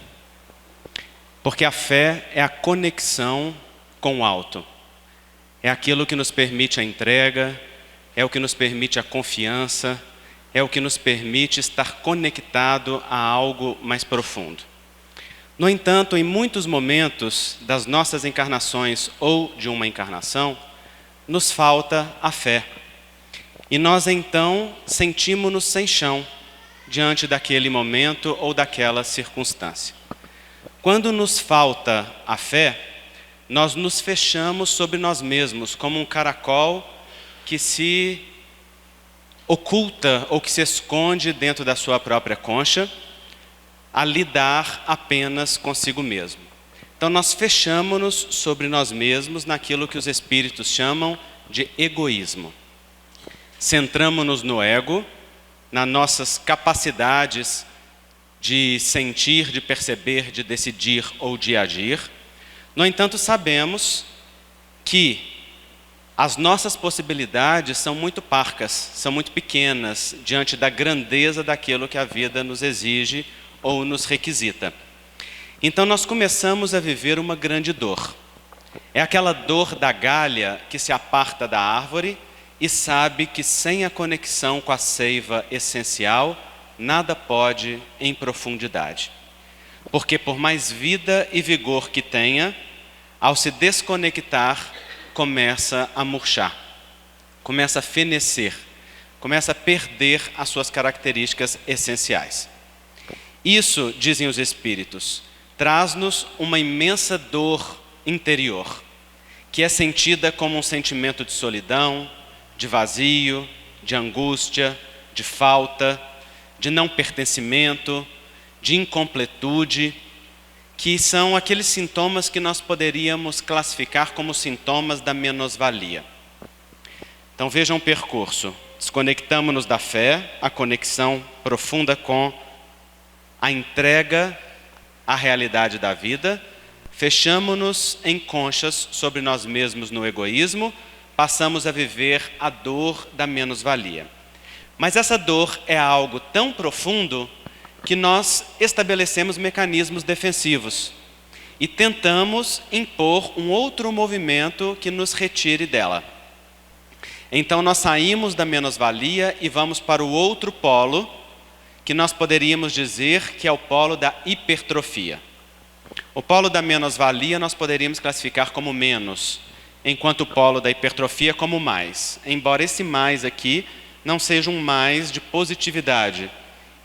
Porque a fé é a conexão com o alto. É aquilo que nos permite a entrega, é o que nos permite a confiança, é o que nos permite estar conectado a algo mais profundo. No entanto, em muitos momentos das nossas encarnações ou de uma encarnação, nos falta a fé. E nós então sentimos-nos sem chão diante daquele momento ou daquela circunstância. Quando nos falta a fé, nós nos fechamos sobre nós mesmos, como um caracol que se oculta ou que se esconde dentro da sua própria concha, a lidar apenas consigo mesmo. Então nós fechamos-nos sobre nós mesmos naquilo que os espíritos chamam de egoísmo. Centramos-nos no ego, nas nossas capacidades de sentir, de perceber, de decidir ou de agir. No entanto, sabemos que as nossas possibilidades são muito parcas, são muito pequenas diante da grandeza daquilo que a vida nos exige ou nos requisita. Então nós começamos a viver uma grande dor. É aquela dor da galha que se aparta da árvore e sabe que sem a conexão com a seiva essencial, nada pode em profundidade. Porque por mais vida e vigor que tenha, ao se desconectar, começa a murchar, começa a fenecer, começa a perder as suas características essenciais. Isso, dizem os espíritos, traz-nos uma imensa dor interior, que é sentida como um sentimento de solidão, de vazio, de angústia, de falta, de não pertencimento, de incompletude, que são aqueles sintomas que nós poderíamos classificar como sintomas da menosvalia. Então vejam o percurso. Desconectamos-nos da fé, a conexão profunda com a entrega à realidade da vida, fechamos-nos em conchas sobre nós mesmos no egoísmo, passamos a viver a dor da menosvalia. Mas essa dor é algo tão profundo que nós estabelecemos mecanismos defensivos e tentamos impor um outro movimento que nos retire dela. Então nós saímos da menosvalia e vamos para o outro polo, que nós poderíamos dizer que é o polo da hipertrofia. O polo da menosvalia nós poderíamos classificar como menos, enquanto o polo da hipertrofia como mais. Embora esse mais aqui não seja um mais de positividade,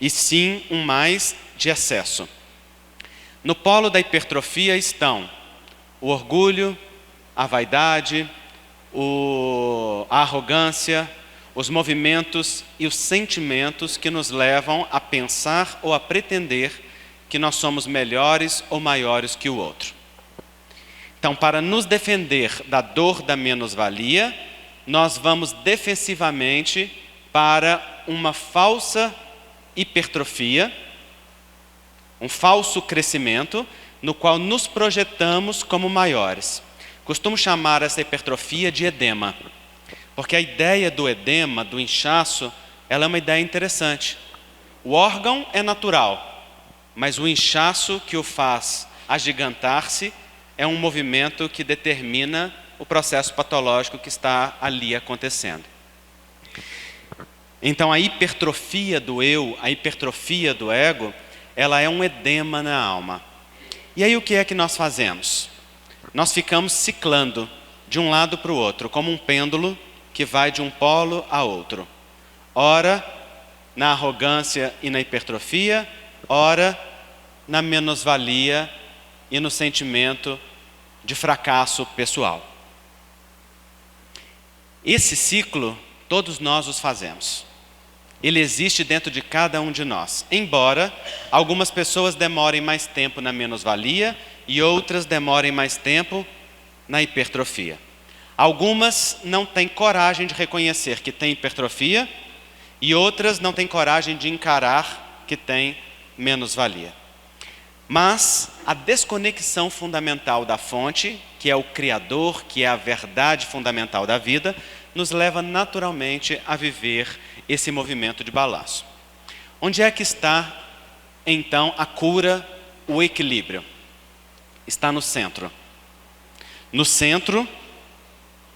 e sim um mais de excesso. No polo da hipertrofia estão o orgulho, a vaidade, a arrogância, os movimentos e os sentimentos que nos levam a pensar ou a pretender que nós somos melhores ou maiores que o outro. Então, para nos defender da dor da menosvalia, nós vamos defensivamente para uma falsa hipertrofia, um falso crescimento, no qual nos projetamos como maiores. Costumo chamar essa hipertrofia de edema, porque a ideia do edema, do inchaço, ela é uma ideia interessante. O órgão é natural, mas o inchaço que o faz agigantar-se é um movimento que determina o processo patológico que está ali acontecendo. Então a hipertrofia do eu, a hipertrofia do ego, ela é um edema na alma. E aí o que é que nós fazemos? Nós ficamos ciclando de um lado para o outro, como um pêndulo que vai de um polo a outro. Ora na arrogância e na hipertrofia, ora na menosvalia e no sentimento de fracasso pessoal. Esse ciclo, todos nós os fazemos. Ele existe dentro de cada um de nós, embora algumas pessoas demorem mais tempo na menosvalia e outras demorem mais tempo na hipertrofia. Algumas não têm coragem de reconhecer que têm hipertrofia e outras não têm coragem de encarar que têm menosvalia. Mas a desconexão fundamental da fonte, que é o Criador, que é a verdade fundamental da vida, nos leva naturalmente a viver esse movimento de balanço. Onde é que está, então, a cura, o equilíbrio? Está no centro. No centro,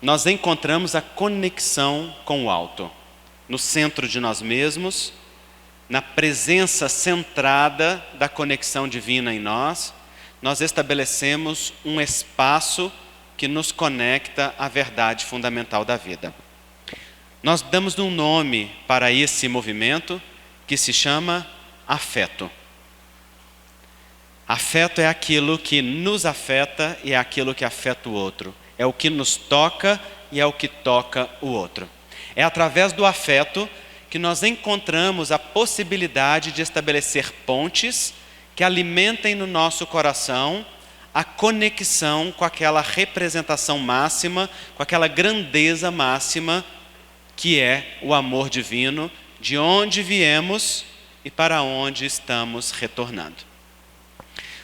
nós encontramos a conexão com o alto. No centro de nós mesmos, na presença centrada da conexão divina em nós, nós estabelecemos um espaço que nos conecta à verdade fundamental da vida. Nós damos um nome para esse movimento que se chama afeto. Afeto é aquilo que nos afeta e é aquilo que afeta o outro. É o que nos toca e é o que toca o outro. É através do afeto que nós encontramos a possibilidade de estabelecer pontes que alimentem no nosso coração a conexão com aquela representação máxima, com aquela grandeza máxima que é o amor divino, de onde viemos e para onde estamos retornando.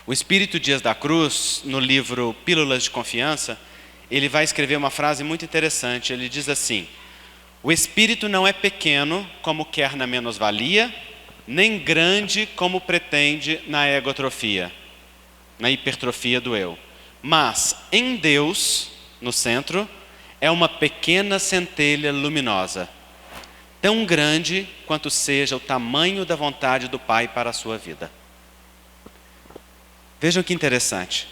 O Espírito Dias da Cruz, no livro Pílulas de Confiança, ele vai escrever uma frase muito interessante. Ele diz assim: o espírito não é pequeno como quer na menosvalia, nem grande como pretende na egotrofia, na hipertrofia do eu. Mas em Deus, no centro, é uma pequena centelha luminosa, tão grande quanto seja o tamanho da vontade do Pai para a sua vida. Vejam que interessante.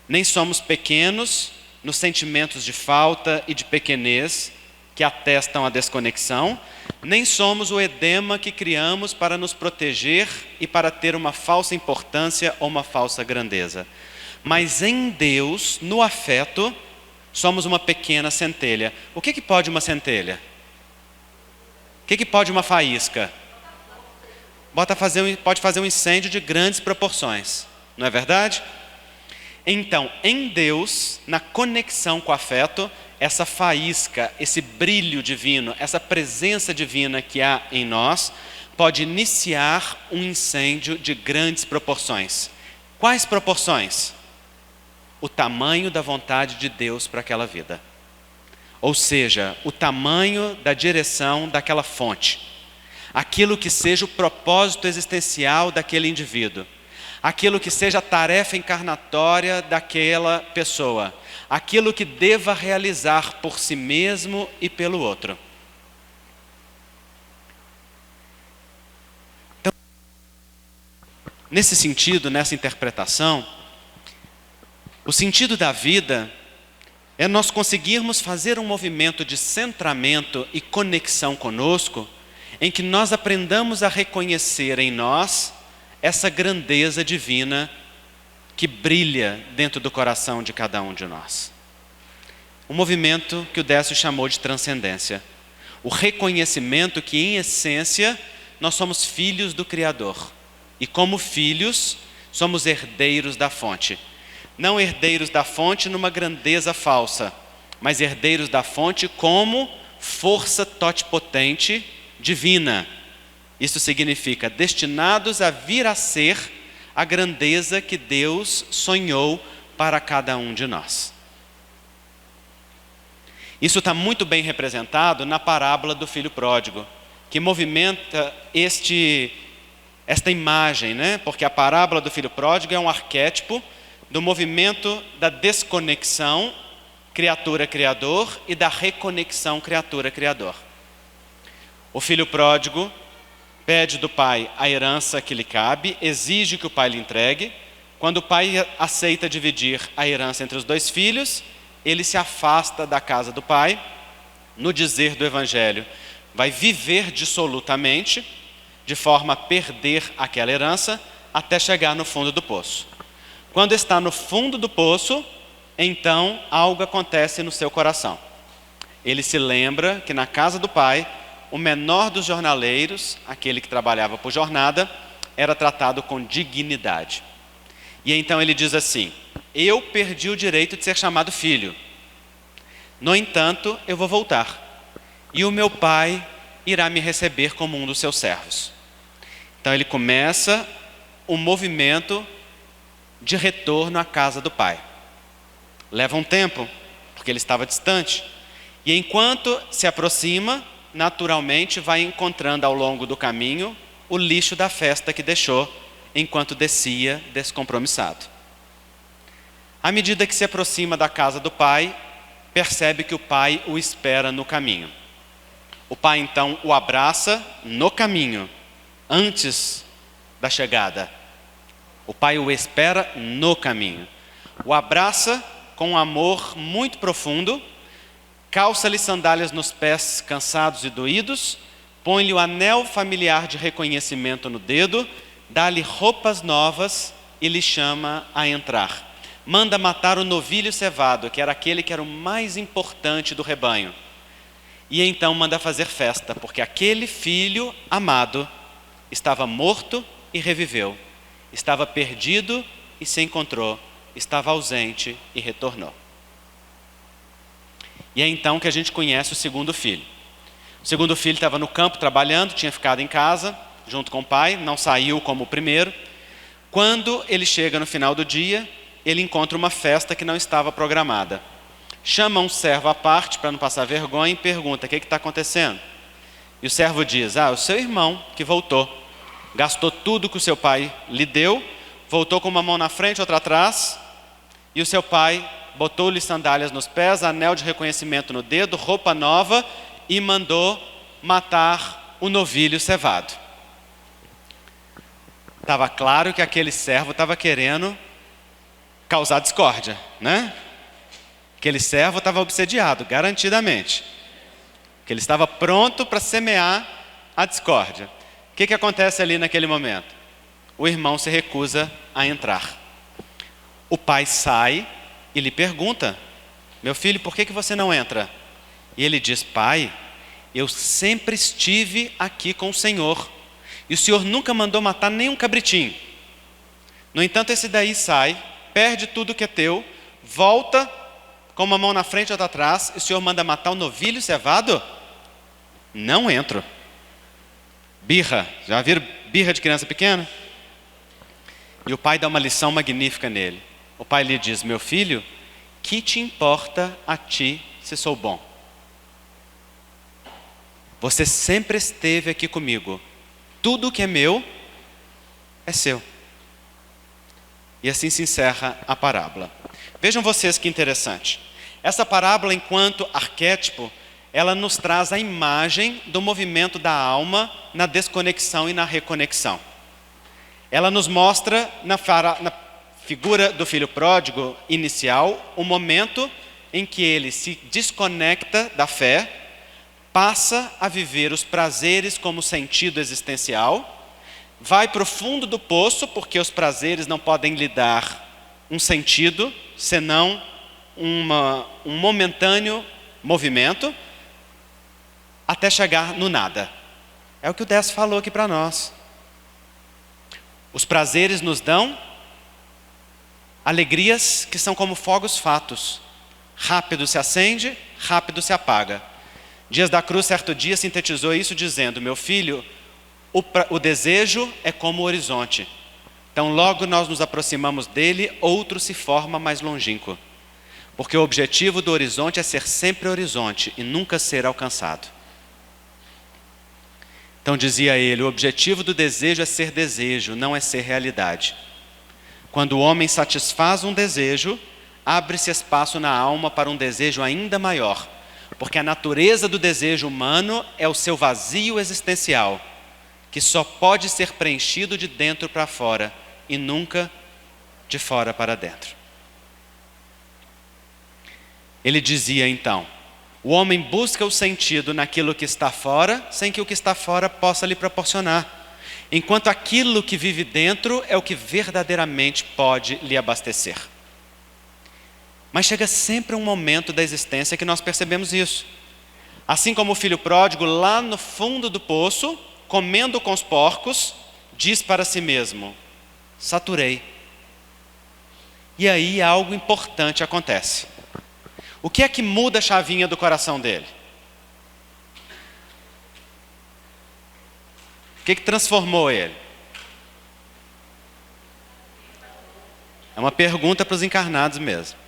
Nem somos pequenos nos sentimentos de falta e de pequenez que atestam a desconexão, nem somos o edema que criamos para nos proteger e para ter uma falsa importância ou uma falsa grandeza. Mas em Deus, no afeto, somos uma pequena centelha. O que pode uma centelha? O que pode uma faísca? Pode fazer um incêndio de grandes proporções, não é verdade? Então, em Deus, na conexão com o afeto, essa faísca, esse brilho divino, essa presença divina que há em nós, pode iniciar um incêndio de grandes proporções. Quais proporções? O tamanho da vontade de Deus para aquela vida. Ou seja, o tamanho da direção daquela fonte. Aquilo que seja o propósito existencial daquele indivíduo. Aquilo que seja a tarefa encarnatória daquela pessoa. Aquilo que deva realizar por si mesmo e pelo outro. Então, nesse sentido, nessa interpretação, o sentido da vida é nós conseguirmos fazer um movimento de centramento e conexão conosco, em que nós aprendamos a reconhecer em nós essa grandeza divina que brilha dentro do coração de cada um de nós. Um movimento que o Décio chamou de transcendência. O reconhecimento que, em essência, nós somos filhos do Criador. E como filhos, somos herdeiros da fonte. Não herdeiros da fonte numa grandeza falsa, mas herdeiros da fonte como força totipotente divina. Isso significa destinados a vir a ser a grandeza que Deus sonhou para cada um de nós. Isso está muito bem representado na parábola do filho pródigo, que movimenta esta imagem, né? Porque a parábola do filho pródigo é um arquétipo do movimento da desconexão criatura-criador e da reconexão criatura-criador. O filho pródigo pede do pai a herança que lhe cabe, exige que o pai lhe entregue. Quando o pai aceita dividir a herança entre os dois filhos, ele se afasta da casa do pai, no dizer do Evangelho, vai viver dissolutamente, de forma a perder aquela herança, até chegar no fundo do poço. Quando está no fundo do poço, então algo acontece no seu coração. Ele se lembra que na casa do pai, o menor dos jornaleiros, aquele que trabalhava por jornada, era tratado com dignidade. E então ele diz assim: eu perdi o direito de ser chamado filho. No entanto, eu vou voltar. E o meu pai irá me receber como um dos seus servos. Então ele começa um movimento de retorno à casa do pai. Leva um tempo, porque ele estava distante. E enquanto se aproxima, naturalmente vai encontrando ao longo do caminho o lixo da festa que deixou enquanto descia descompromissado. À medida que se aproxima da casa do pai, percebe que o pai o espera no caminho. O pai então o abraça no caminho, antes da chegada. O pai o espera no caminho. O abraça com um amor muito profundo, calça-lhe sandálias nos pés cansados e doídos, põe-lhe o anel familiar de reconhecimento no dedo, dá-lhe roupas novas e lhe chama a entrar. Manda matar o novilho cevado, que era aquele que era o mais importante do rebanho. E então manda fazer festa, porque aquele filho amado estava morto e reviveu. Estava perdido e se encontrou. Estava ausente e retornou. E é então que a gente conhece o segundo filho. O segundo filho estava no campo trabalhando, tinha ficado em casa, junto com o pai, não saiu como o primeiro. Quando ele chega no final do dia, ele encontra uma festa que não estava programada. Chama um servo à parte para não passar vergonha e pergunta: o que está acontecendo? E o servo diz: o seu irmão que voltou. Gastou tudo que o seu pai lhe deu, voltou com uma mão na frente, outra atrás, e o seu pai botou-lhe sandálias nos pés, anel de reconhecimento no dedo, roupa nova, e mandou matar o novilho cevado. Estava claro que aquele servo estava querendo causar discórdia, né? Aquele servo estava obsediado, garantidamente. que ele estava pronto para semear a discórdia. O que acontece ali naquele momento? O irmão se recusa a entrar. O pai sai e lhe pergunta: meu filho, por que você não entra? E ele diz: pai, eu sempre estive aqui com o Senhor, e o Senhor nunca mandou matar nenhum cabritinho. No entanto, esse daí sai, perde tudo que é teu, volta com uma mão na frente e outra atrás, e o Senhor manda matar o novilho cevado? Não entro. Birra, já viram birra de criança pequena? E o pai dá uma lição magnífica nele. O pai lhe diz: meu filho, que te importa a ti se sou bom? Você sempre esteve aqui comigo. Tudo que é meu é seu. E assim se encerra a parábola. Vejam vocês que interessante. Essa parábola, enquanto arquétipo, ela nos traz a imagem do movimento da alma na desconexão e na reconexão. Ela nos mostra na figura do filho pródigo inicial o momento em que ele se desconecta da fé, passa a viver os prazeres como sentido existencial, vai para o fundo do poço, porque os prazeres não podem lhe dar um sentido, senão um momentâneo movimento, até chegar no nada. É o que o Décio falou aqui para nós. Os prazeres nos dão alegrias que são como fogos fatos. Rápido se acende, rápido se apaga. Dias da Cruz, certo dia, sintetizou isso dizendo: meu filho, o desejo é como o horizonte. Então, logo nós nos aproximamos dele, outro se forma mais longínquo. Porque o objetivo do horizonte é ser sempre horizonte e nunca ser alcançado. Então, dizia ele, o objetivo do desejo é ser desejo, não é ser realidade. Quando o homem satisfaz um desejo, abre-se espaço na alma para um desejo ainda maior. Porque a natureza do desejo humano é o seu vazio existencial, que só pode ser preenchido de dentro para fora e nunca de fora para dentro. Ele dizia então: o homem busca o sentido naquilo que está fora, sem que o que está fora possa lhe proporcionar, enquanto aquilo que vive dentro é o que verdadeiramente pode lhe abastecer. Mas chega sempre um momento da existência que nós percebemos isso. Assim como o filho pródigo, lá no fundo do poço, comendo com os porcos, diz para si mesmo: saturei. E aí algo importante acontece. O que é que muda a chavinha do coração dele? O que transformou ele? É uma pergunta para os encarnados mesmo.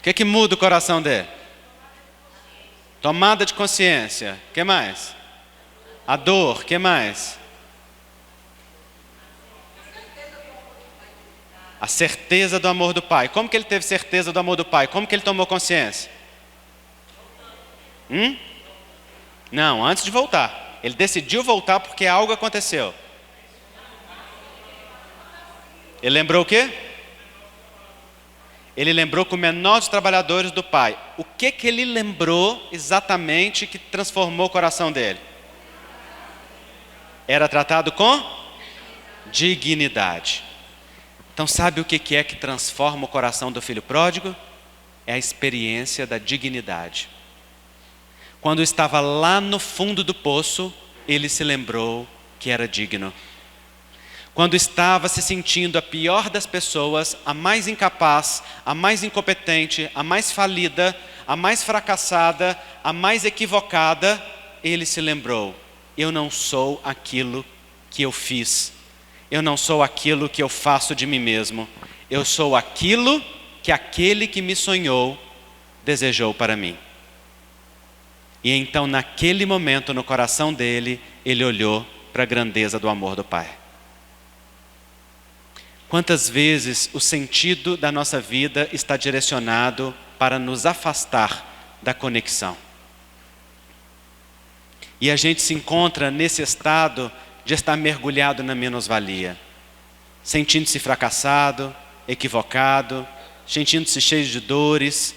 O que muda o coração dele? Tomada de consciência. O que mais? A dor. O que mais? A certeza do amor do Pai. Como que ele teve certeza do amor do Pai? Como que ele tomou consciência? Não, antes de voltar. Ele decidiu voltar porque algo aconteceu. Ele lembrou o quê? Ele lembrou que o menor dos trabalhadores do Pai. O que ele lembrou exatamente que transformou o coração dele? Era tratado com dignidade. Então sabe o que é que transforma o coração do filho pródigo? É a experiência da dignidade. Quando estava lá no fundo do poço, ele se lembrou que era digno. Quando estava se sentindo a pior das pessoas, a mais incapaz, a mais incompetente, a mais falida, a mais fracassada, a mais equivocada, ele se lembrou: eu não sou aquilo que eu fiz. Eu não sou aquilo que eu faço de mim mesmo. Eu sou aquilo que aquele que me sonhou desejou para mim. E então, naquele momento, no coração dele, ele olhou para a grandeza do amor do Pai. Quantas vezes o sentido da nossa vida está direcionado para nos afastar da conexão? E a gente se encontra nesse estado de estar mergulhado na menos-valia, sentindo-se fracassado, equivocado, sentindo-se cheio de dores,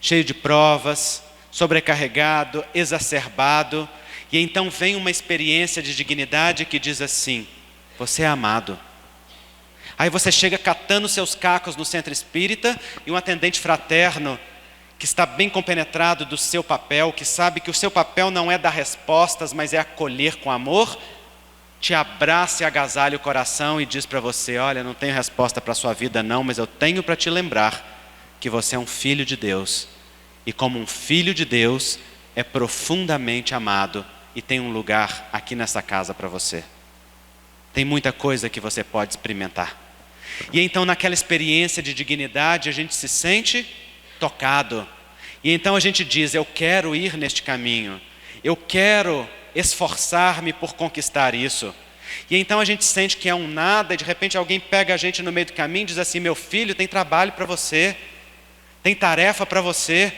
cheio de provas, sobrecarregado, exacerbado. E então vem uma experiência de dignidade que diz assim: você é amado. Aí você chega catando seus cacos no centro espírita e um atendente fraterno que está bem compenetrado do seu papel, que sabe que o seu papel não é dar respostas, mas é acolher com amor, te abraça e agasalha o coração e diz para você: olha, não tenho resposta para a sua vida não, mas eu tenho para te lembrar que você é um filho de Deus. E como um filho de Deus, é profundamente amado e tem um lugar aqui nessa casa para você. Tem muita coisa que você pode experimentar. E então naquela experiência de dignidade a gente se sente tocado. E então a gente diz: eu quero ir neste caminho. Eu quero esforçar-me por conquistar isso. E então a gente sente que é um nada e de repente alguém pega a gente no meio do caminho e diz assim: meu filho, tem trabalho para você. Tem tarefa para você.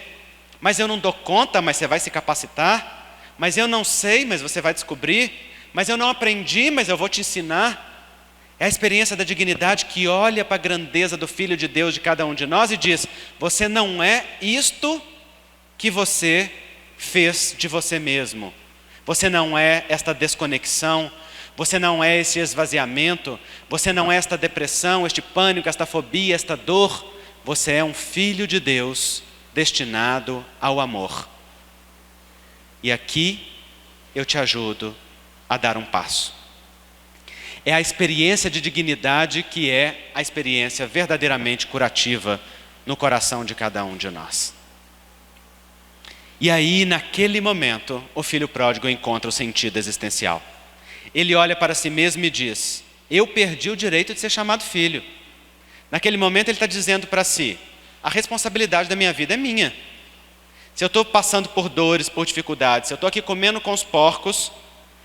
Mas eu não dou conta, mas você vai se capacitar. Mas eu não sei, mas você vai descobrir. Mas eu não aprendi, mas eu vou te ensinar. É a experiência da dignidade que olha para a grandeza do Filho de Deus de cada um de nós e diz: você não é isto que você fez de você mesmo. Você não é esta desconexão. Você não é esse esvaziamento. Você não é esta depressão, este pânico, esta fobia, esta dor. Você é um filho de Deus destinado ao amor. E aqui eu te ajudo a dar um passo. É a experiência de dignidade que é a experiência verdadeiramente curativa no coração de cada um de nós. E aí, naquele momento, o filho pródigo encontra o sentido existencial. Ele olha para si mesmo e diz: eu perdi o direito de ser chamado filho. Naquele momento ele está dizendo para si: a responsabilidade da minha vida é minha. Se eu estou passando por dores, por dificuldades, se eu estou aqui comendo com os porcos,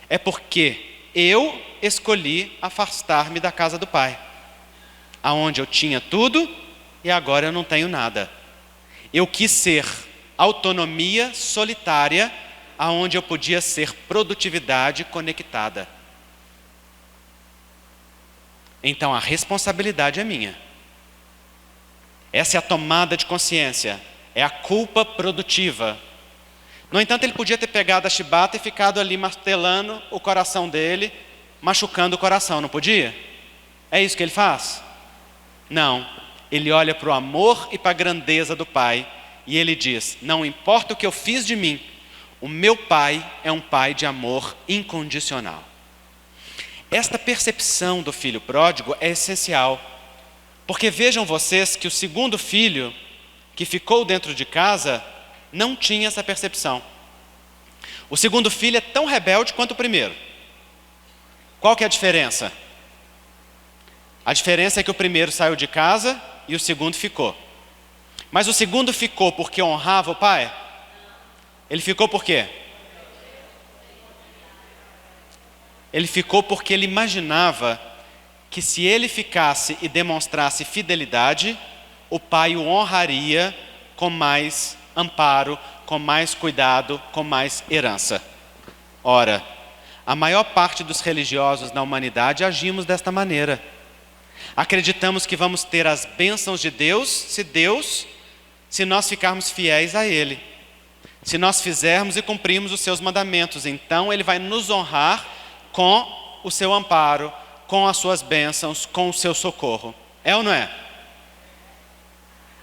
é porque eu escolhi afastar-me da casa do Pai, aonde eu tinha tudo e agora eu não tenho nada. Eu quis ser autonomia solitária, aonde eu podia ser produtividade conectada. Então a responsabilidade é minha. Essa é a tomada de consciência, é a culpa produtiva. No entanto, ele podia ter pegado a chibata e ficado ali martelando o coração dele, machucando o coração, não podia? É isso que ele faz? Não, ele olha para o amor e para a grandeza do Pai e ele diz: não importa o que eu fiz de mim, o meu Pai é um Pai de amor incondicional. Esta percepção do filho pródigo é essencial, porque vejam vocês que o segundo filho, que ficou dentro de casa, não tinha essa percepção. O segundo filho é tão rebelde quanto o primeiro. Qual que é a diferença? A diferença é que o primeiro saiu de casa e o segundo ficou. Mas o segundo ficou porque honrava o pai? Ele ficou por quê? Ele ficou porque ele imaginava que se ele ficasse e demonstrasse fidelidade, o pai o honraria com mais amparo, com mais cuidado, com mais herança. Ora, a maior parte dos religiosos na humanidade agimos desta maneira. Acreditamos que vamos ter as bênçãos de Deus, se nós ficarmos fiéis a Ele. Se nós fizermos e cumprirmos os seus mandamentos, então Ele vai nos honrar com o seu amparo, com as suas bênçãos, com o seu socorro. É ou não é?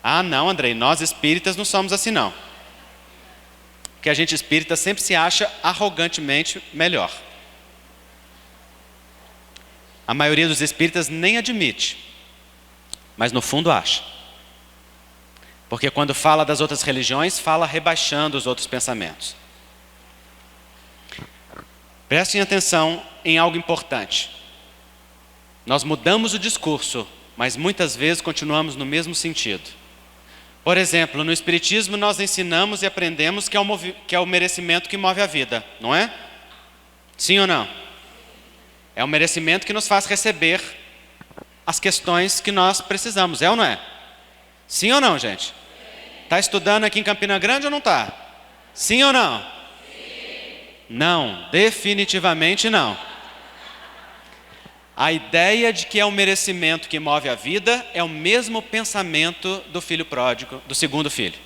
Ah, não, Andrei, nós espíritas não somos assim não. Porque a gente espírita sempre se acha arrogantemente melhor. A maioria dos espíritas nem admite, mas no fundo acha. Porque quando fala das outras religiões, fala rebaixando os outros pensamentos. Prestem atenção em algo importante. Nós mudamos o discurso, mas muitas vezes continuamos no mesmo sentido. Por exemplo, no Espiritismo nós ensinamos e aprendemos que é o merecimento que move a vida, não é? Sim ou não? É o merecimento que nos faz receber as questões que nós precisamos, é ou não é? Sim ou não, gente? Está estudando aqui em Campina Grande ou não está? Sim ou não? Sim. Não, definitivamente não. A ideia de que é o merecimento que move a vida é o mesmo pensamento do filho pródigo, do segundo filho.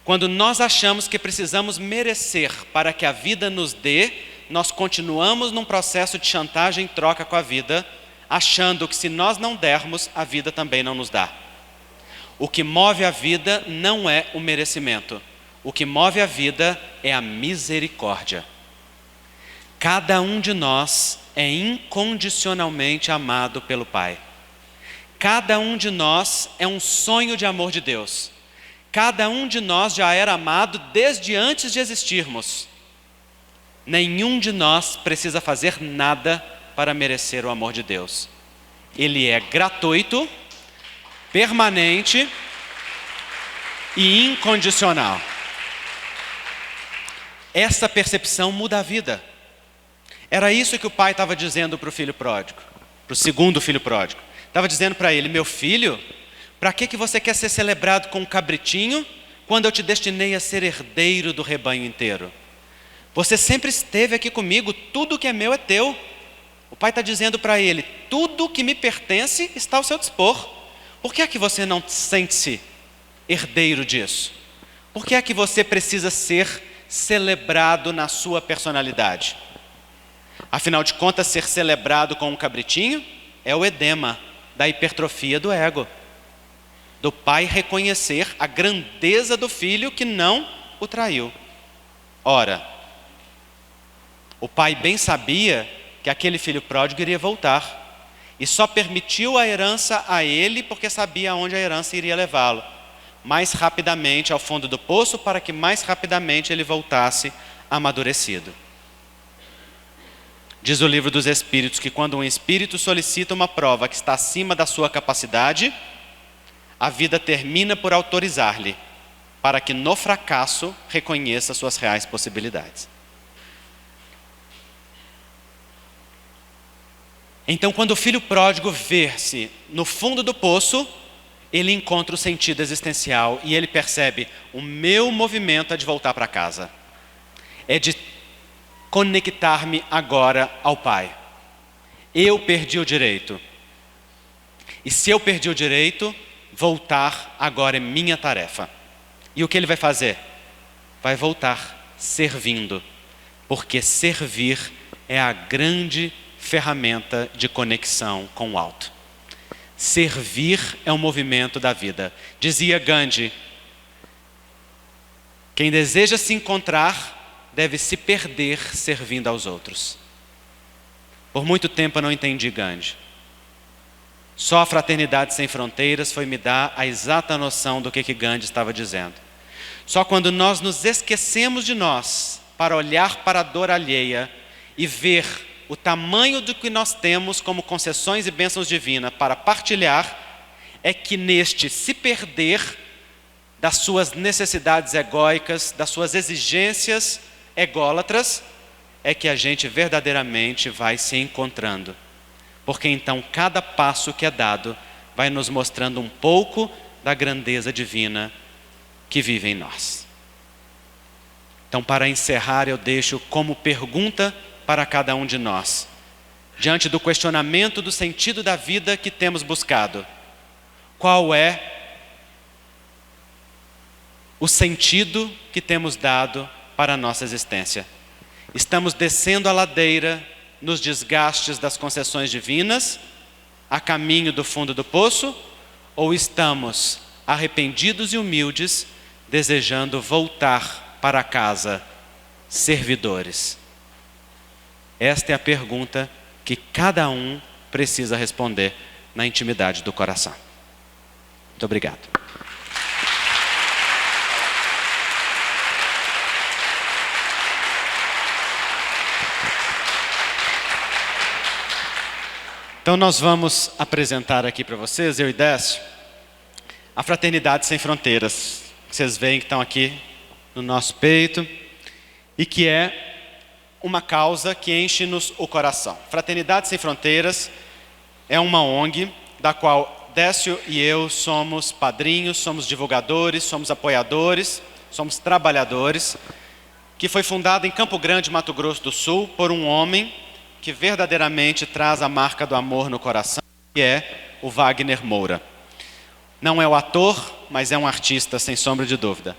Quando nós achamos que precisamos merecer para que a vida nos dê, nós continuamos num processo de chantagem em troca com a vida, achando que se nós não dermos, a vida também não nos dá. O que move a vida não é o merecimento. O que move a vida é a misericórdia. Cada um de nós é incondicionalmente amado pelo Pai. Cada um de nós é um sonho de amor de Deus. Cada um de nós já era amado desde antes de existirmos. Nenhum de nós precisa fazer nada para merecer o amor de Deus. Ele é gratuito, permanente e incondicional. Essa percepção muda a vida. Era isso que o pai estava dizendo para o filho pródigo, para o segundo filho pródigo. Estava dizendo para ele: meu filho, para que você quer ser celebrado com um cabritinho, quando eu te destinei a ser herdeiro do rebanho inteiro? Você sempre esteve aqui comigo, tudo que é meu é teu. O pai está dizendo para ele: tudo que me pertence está ao seu dispor. Por que é que você não sente-se herdeiro disso? Por que é que você precisa ser celebrado na sua personalidade? Afinal de contas, ser celebrado com um cabritinho é o edema da hipertrofia do ego. Do pai reconhecer a grandeza do filho que não o traiu. Ora, o pai bem sabia que aquele filho pródigo iria voltar. E só permitiu a herança a ele porque sabia aonde a herança iria levá-lo. Mais rapidamente ao fundo do poço, para que mais rapidamente ele voltasse amadurecido. Diz o livro dos Espíritos que quando um espírito solicita uma prova que está acima da sua capacidade, a vida termina por autorizar-lhe, para que no fracasso reconheça suas reais possibilidades. Então, quando o filho pródigo vê-se no fundo do poço, ele encontra o sentido existencial e ele percebe: o meu movimento é de voltar para casa, é de conectar-me agora ao Pai. Eu perdi o direito. E se eu perdi o direito, voltar agora é minha tarefa. E o que ele vai fazer? Vai voltar servindo, porque servir é a grande ferramenta de conexão com o alto. Servir é um movimento da vida. Dizia Gandhi: quem deseja se encontrar deve se perder servindo aos outros. Por muito tempo eu não entendi Gandhi. Só a Fraternidade Sem Fronteiras foi me dar a exata noção do que Gandhi estava dizendo. Só quando nós nos esquecemos de nós para olhar para a dor alheia e ver o tamanho do que nós temos como concessões e bênçãos divinas para partilhar, é que neste se perder das suas necessidades egóicas, das suas exigências ególatras, é que a gente verdadeiramente vai se encontrando. Porque então cada passo que é dado vai nos mostrando um pouco da grandeza divina que vive em nós. Então, para encerrar, eu deixo como pergunta para cada um de nós, diante do questionamento do sentido da vida que temos buscado: qual é o sentido que temos dado para a nossa existência? Estamos descendo a ladeira nos desgastes das concessões divinas, a caminho do fundo do poço, ou estamos arrependidos e humildes, desejando voltar para casa servidores? Esta é a pergunta que cada um precisa responder na intimidade do coração. Muito obrigado. Então nós vamos apresentar aqui para vocês, eu e Décio, a Fraternidade Sem Fronteiras. Vocês veem que estão aqui no nosso peito e que é uma causa que enche-nos o coração. Fraternidade Sem Fronteiras é uma ONG da qual Décio e eu somos padrinhos, somos divulgadores, somos apoiadores, somos trabalhadores, que foi fundada em Campo Grande, Mato Grosso do Sul, por um homem que verdadeiramente traz a marca do amor no coração, que é o Wagner Moura. Não é o ator, mas é um artista, sem sombra de dúvida.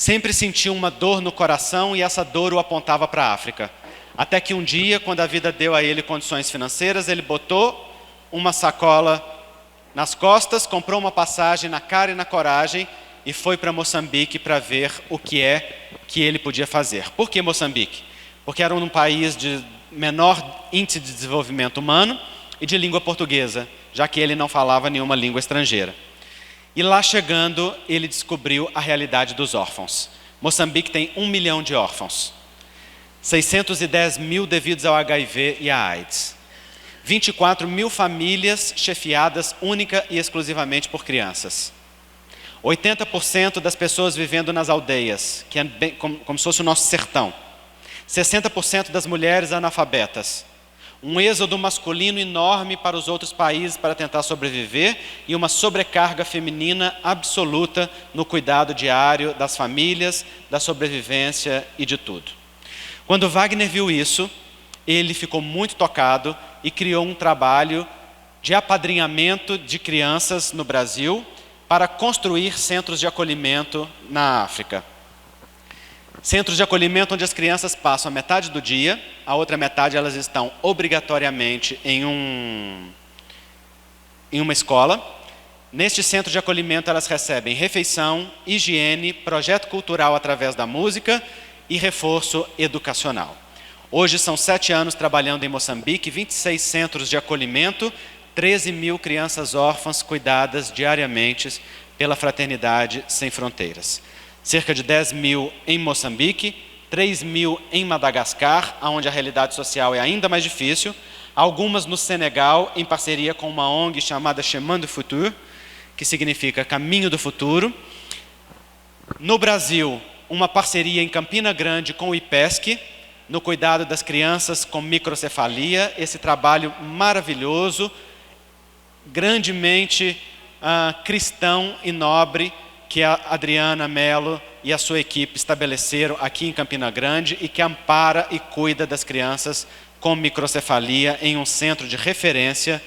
sempre sentia uma dor no coração e essa dor o apontava para a África. Até que um dia, quando a vida deu a ele condições financeiras, ele botou uma sacola nas costas, comprou uma passagem na cara e na coragem e foi para Moçambique para ver o que é que ele podia fazer. Por que Moçambique? Porque era um país de menor índice de desenvolvimento humano e de língua portuguesa, já que ele não falava nenhuma língua estrangeira. E lá chegando, ele descobriu a realidade dos órfãos. Moçambique tem 1 milhão de órfãos. 610 mil devidos ao HIV e à AIDS. 24 mil famílias chefiadas única e exclusivamente por crianças. 80% das pessoas vivendo nas aldeias, que é bem, como se fosse o nosso sertão. 60% das mulheres analfabetas. Um êxodo masculino enorme para os outros países para tentar sobreviver e uma sobrecarga feminina absoluta no cuidado diário das famílias, da sobrevivência e de tudo. Quando Wagner viu isso, ele ficou muito tocado e criou um trabalho de apadrinhamento de crianças no Brasil para construir centros de acolhimento na África. Centros de acolhimento onde as crianças passam a metade do dia, a outra metade elas estão obrigatoriamente em uma escola. Neste centro de acolhimento elas recebem refeição, higiene, projeto cultural através da música e reforço educacional. Hoje são 7 anos trabalhando em Moçambique, 26 centros de acolhimento, 13 mil crianças órfãs cuidadas diariamente pela Fraternidade Sem Fronteiras. Cerca de 10 mil em Moçambique, 3 mil em Madagascar, onde a realidade social é ainda mais difícil, algumas no Senegal, em parceria com uma ONG chamada Chemin du Futur, que significa Caminho do Futuro. No Brasil, uma parceria em Campina Grande com o IPESC, no cuidado das crianças com microcefalia, esse trabalho maravilhoso, grandemente cristão e nobre, que a Adriana Mello e a sua equipe estabeleceram aqui em Campina Grande e que ampara e cuida das crianças com microcefalia em um centro de referência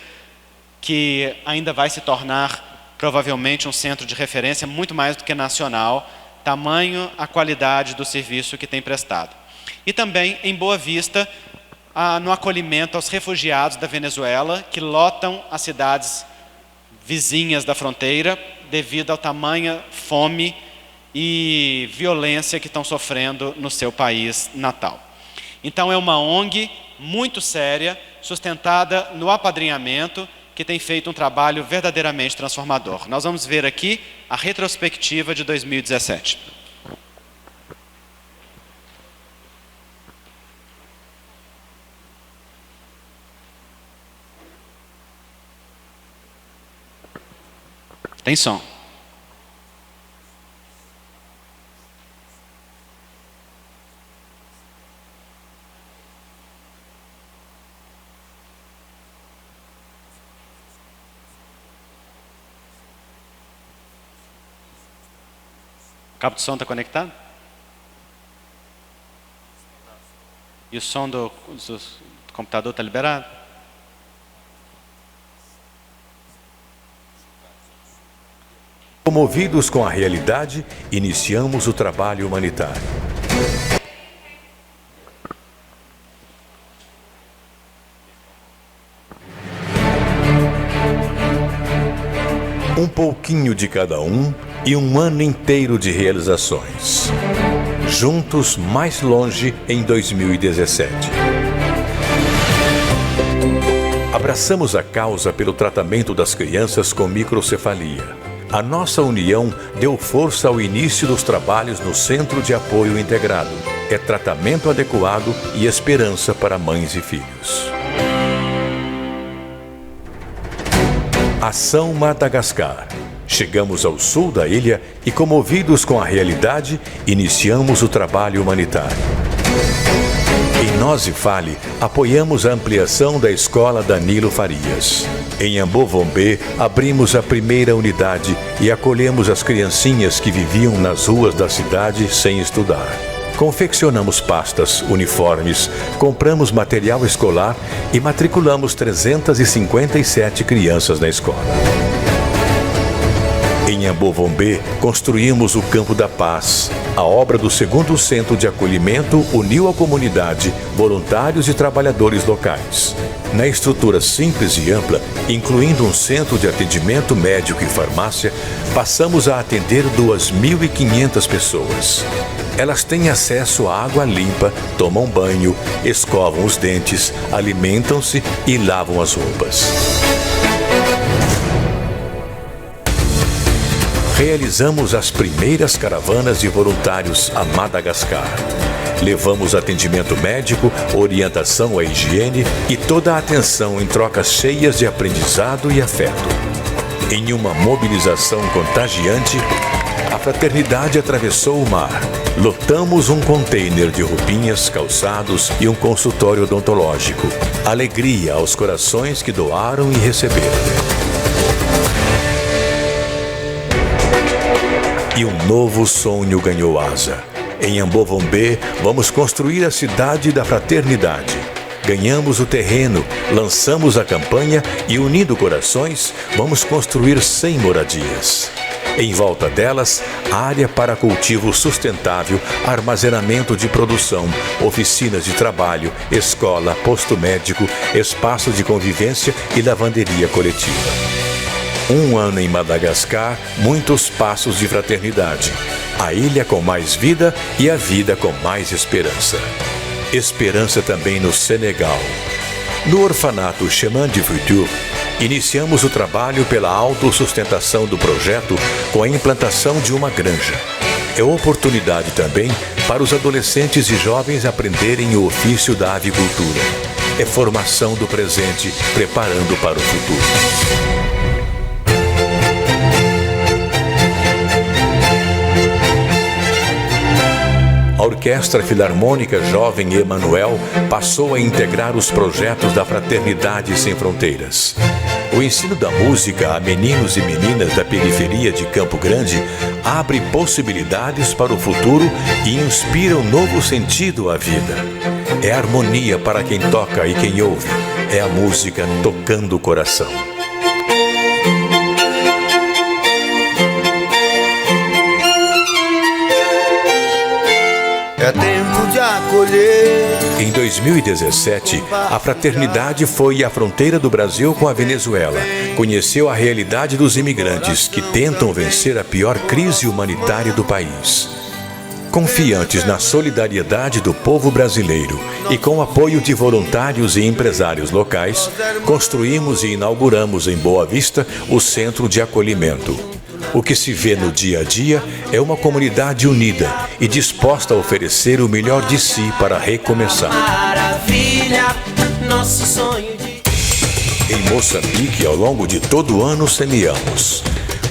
que ainda vai se tornar provavelmente um centro de referência muito mais do que nacional, tamanho a qualidade do serviço que tem prestado. E também em Boa Vista, no acolhimento aos refugiados da Venezuela, que lotam as cidades vizinhas da fronteira devido ao tamanho fome e violência que estão sofrendo no seu país natal. Então é uma ONG muito séria, sustentada no apadrinhamento, que tem feito um trabalho verdadeiramente transformador. Nós vamos ver aqui a retrospectiva de 2017. Tem som. O cabo de som está conectado? E o som do computador está liberado? Comovidos com a realidade, iniciamos o trabalho humanitário. Um pouquinho de cada um e um ano inteiro de realizações. Juntos mais longe em 2017. Abraçamos a causa pelo tratamento das crianças com microcefalia. A nossa união deu força ao início dos trabalhos no Centro de Apoio Integrado. É tratamento adequado e esperança para mães e filhos. Ação Madagascar. Chegamos ao sul da ilha e, comovidos com a realidade, iniciamos o trabalho humanitário. Em Nós e Fale, apoiamos a ampliação da escola Danilo Farias. Em Ambovombê, abrimos a primeira unidade e acolhemos as criancinhas que viviam nas ruas da cidade sem estudar. Confeccionamos pastas, uniformes, compramos material escolar e matriculamos 357 crianças na escola. Em Ambovombê, construímos o Campo da Paz. A obra do segundo centro de acolhimento uniu a comunidade, voluntários e trabalhadores locais. Na estrutura simples e ampla, incluindo um centro de atendimento médico e farmácia, passamos a atender 2.500 pessoas. Elas têm acesso à água limpa, tomam banho, escovam os dentes, alimentam-se e lavam as roupas. Realizamos as primeiras caravanas de voluntários a Madagascar. Levamos atendimento médico, orientação à higiene e toda a atenção em trocas cheias de aprendizado e afeto. Em uma mobilização contagiante, a fraternidade atravessou o mar. Lotamos um container de roupinhas, calçados e um consultório odontológico. Alegria aos corações que doaram e receberam. E um novo sonho ganhou asa. Em Ambovombê, vamos construir a cidade da fraternidade. Ganhamos o terreno, lançamos a campanha e, unindo corações, vamos construir 100 moradias. Em volta delas, área para cultivo sustentável, armazenamento de produção, oficinas de trabalho, escola, posto médico, espaço de convivência e lavanderia coletiva. Um ano em Madagascar, muitos passos de fraternidade. A ilha com mais vida e a vida com mais esperança. Esperança também no Senegal. No orfanato Chemin du Futur, iniciamos o trabalho pela autossustentação do projeto com a implantação de uma granja. É oportunidade também para os adolescentes e jovens aprenderem o ofício da avicultura. É formação do presente, preparando para o futuro. A Orquestra Filarmônica Jovem Emanuel passou a integrar os projetos da Fraternidade Sem Fronteiras. O ensino da música a meninos e meninas da periferia de Campo Grande abre possibilidades para o futuro e inspira um novo sentido à vida. É harmonia para quem toca e quem ouve. É a música tocando o coração. É tempo de acolher. Em 2017, a fraternidade foi à fronteira do Brasil com a Venezuela. Conheceu a realidade dos imigrantes que tentam vencer a pior crise humanitária do país. Confiantes na solidariedade do povo brasileiro e com o apoio de voluntários e empresários locais, construímos e inauguramos em Boa Vista o Centro de Acolhimento. O que se vê no dia a dia é uma comunidade unida e disposta a oferecer o melhor de si para recomeçar. Maravilha, nosso sonho de... Em Moçambique, ao longo de todo o ano, semeamos.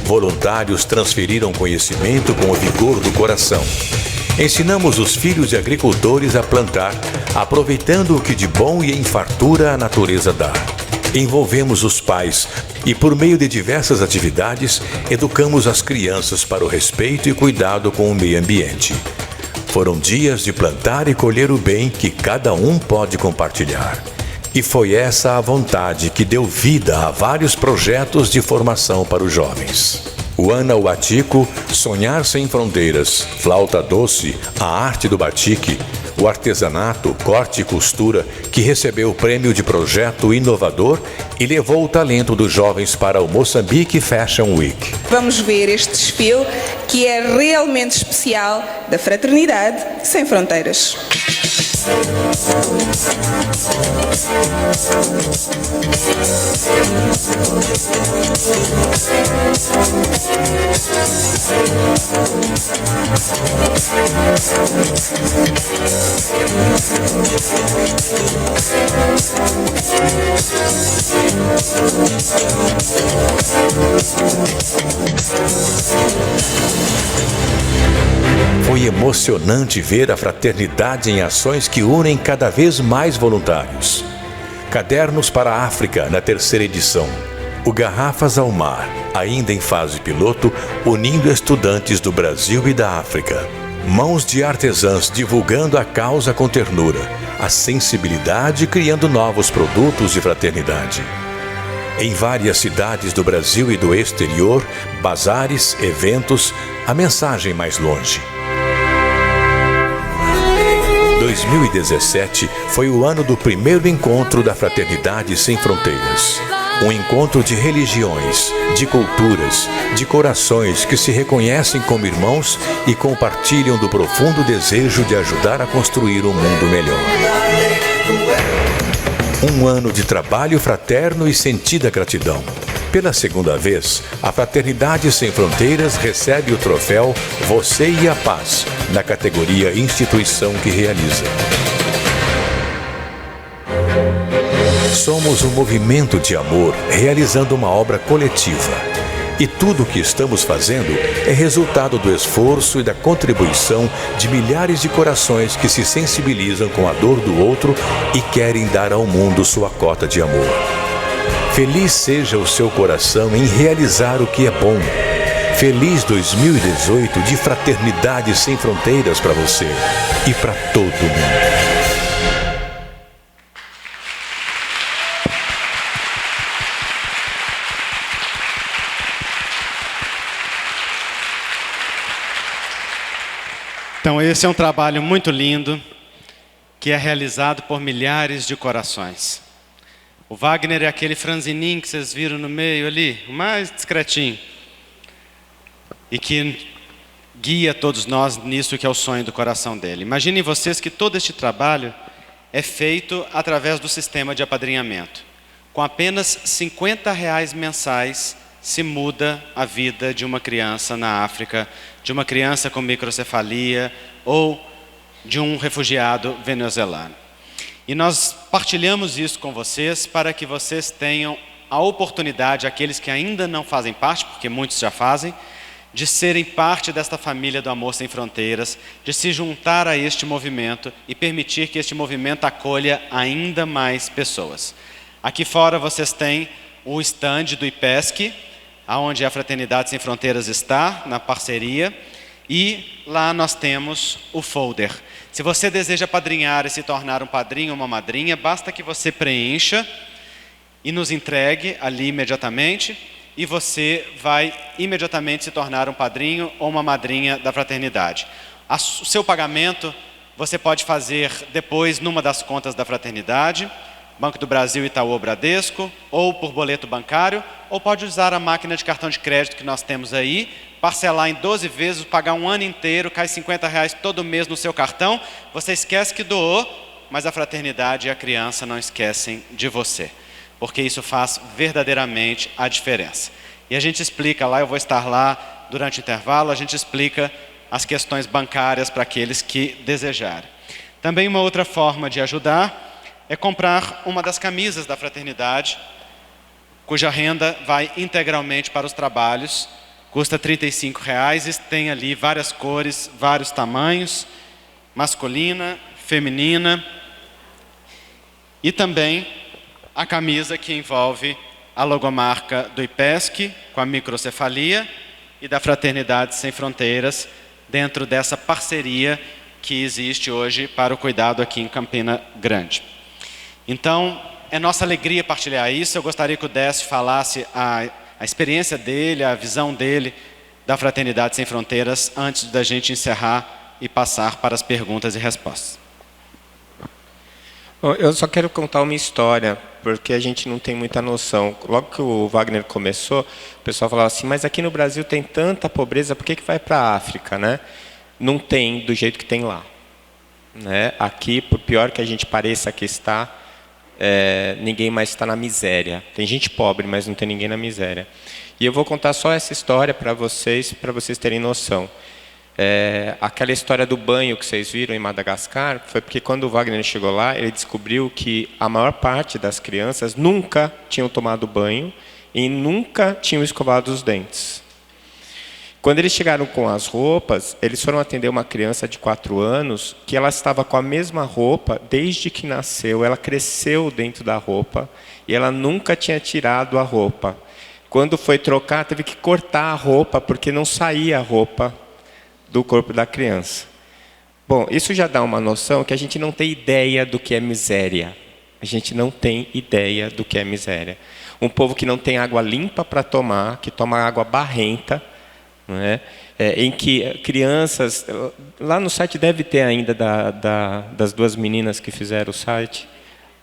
Voluntários transferiram conhecimento com o vigor do coração. Ensinamos os filhos de agricultores a plantar, aproveitando o que de bom e em fartura a natureza dá. Envolvemos os pais e, por meio de diversas atividades, educamos as crianças para o respeito e cuidado com o meio ambiente. Foram dias de plantar e colher o bem que cada um pode compartilhar. E foi essa a vontade que deu vida a vários projetos de formação para os jovens. O Ana Uatico, Sonhar Sem Fronteiras, Flauta Doce, a Arte do Batique, o artesanato, corte e costura, que recebeu o prêmio de projeto inovador e levou o talento dos jovens para o Moçambique Fashion Week. Vamos ver este desfile que é realmente especial da Fraternidade Sem Fronteiras. Foi emocionante ver a fraternidade em ações que unem cada vez mais voluntários. Cadernos para a África, na 3ª edição. O Garrafas ao Mar, ainda em fase piloto, unindo estudantes do Brasil e da África. Mãos de artesãs divulgando a causa com ternura, a sensibilidade criando novos produtos de fraternidade. Em várias cidades do Brasil e do exterior, bazares, eventos, a mensagem mais longe. 2017 foi o ano do primeiro encontro da Fraternidade Sem Fronteiras. Um encontro de religiões, de culturas, de corações que se reconhecem como irmãos e compartilham do profundo desejo de ajudar a construir um mundo melhor. Um ano de trabalho fraterno e sentida gratidão. Pela segunda vez, a Fraternidade Sem Fronteiras recebe o troféu Você e a Paz, na categoria Instituição que realiza. Somos um movimento de amor realizando uma obra coletiva. E tudo o que estamos fazendo é resultado do esforço e da contribuição de milhares de corações que se sensibilizam com a dor do outro e querem dar ao mundo sua cota de amor. Feliz seja o seu coração em realizar o que é bom. Feliz 2018 de Fraternidade Sem Fronteiras para você e para todo mundo. Então, esse é um trabalho muito lindo, que é realizado por milhares de corações. O Wagner é aquele franzininho que vocês viram no meio ali, o mais discretinho, e que guia todos nós nisso que é o sonho do coração dele. Imaginem vocês que todo este trabalho é feito através do sistema de apadrinhamento. Com apenas R$50 mensais, se muda a vida de uma criança na África, de uma criança com microcefalia ou de um refugiado venezuelano. E nós partilhamos isso com vocês para que vocês tenham a oportunidade, aqueles que ainda não fazem parte, porque muitos já fazem, de serem parte desta família do Amor Sem Fronteiras, de se juntar a este movimento e permitir que este movimento acolha ainda mais pessoas. Aqui fora vocês têm o stand do IPESC, onde a Fraternidade Sem Fronteiras está, na parceria, e lá nós temos o folder. Se você deseja padrinhar e se tornar um padrinho ou uma madrinha, basta que você preencha e nos entregue ali imediatamente, e você vai imediatamente se tornar um padrinho ou uma madrinha da Fraternidade. O seu pagamento você pode fazer depois numa das contas da Fraternidade, Banco do Brasil, Itaú ou Bradesco, ou por boleto bancário, ou pode usar a máquina de cartão de crédito que nós temos aí, parcelar em 12 vezes, pagar um ano inteiro, cai R$50 todo mês no seu cartão, você esquece que doou, mas a Fraternidade e a criança não esquecem de você, porque isso faz verdadeiramente a diferença. E a gente explica lá, eu vou estar lá durante o intervalo, a gente explica as questões bancárias para aqueles que desejarem. Também uma outra forma de ajudar é comprar uma das camisas da Fraternidade, cuja renda vai integralmente para os trabalhos, custa R$35 e tem ali várias cores, vários tamanhos, masculina, feminina, e também a camisa que envolve a logomarca do IPESC, com a microcefalia, e da Fraternidade Sem Fronteiras, dentro dessa parceria que existe hoje para o cuidado aqui em Campina Grande. Então, é nossa alegria partilhar isso. Eu gostaria que o Décio falasse a experiência dele, a visão dele da Fraternidade Sem Fronteiras, antes da gente encerrar e passar para as perguntas e respostas. Eu só quero contar uma história, porque a gente não tem muita noção. Logo que o Wagner começou, o pessoal falava assim, mas aqui no Brasil tem tanta pobreza, por que vai para a África, né? Não tem do jeito que tem lá. Né? Aqui, por pior que a gente pareça que está, ninguém mais está na miséria. Tem gente pobre, mas não tem ninguém na miséria. E eu vou contar só essa história para vocês terem noção. Aquela história do banho que vocês viram em Madagascar, foi porque quando o Wagner chegou lá, ele descobriu que a maior parte das crianças nunca tinham tomado banho e nunca tinham escovado os dentes. Quando eles chegaram com as roupas, eles foram atender uma criança de 4 anos, que ela estava com a mesma roupa desde que nasceu, ela cresceu dentro da roupa, e ela nunca tinha tirado a roupa. Quando foi trocar, teve que cortar a roupa, porque não saía a roupa do corpo da criança. Bom, isso já dá uma noção que a gente não tem ideia do que é miséria. A gente não tem ideia do que é miséria. Um povo que não tem água limpa para tomar, que toma água barrenta, não é? Em que crianças... Lá no site deve ter ainda das duas meninas que fizeram o site,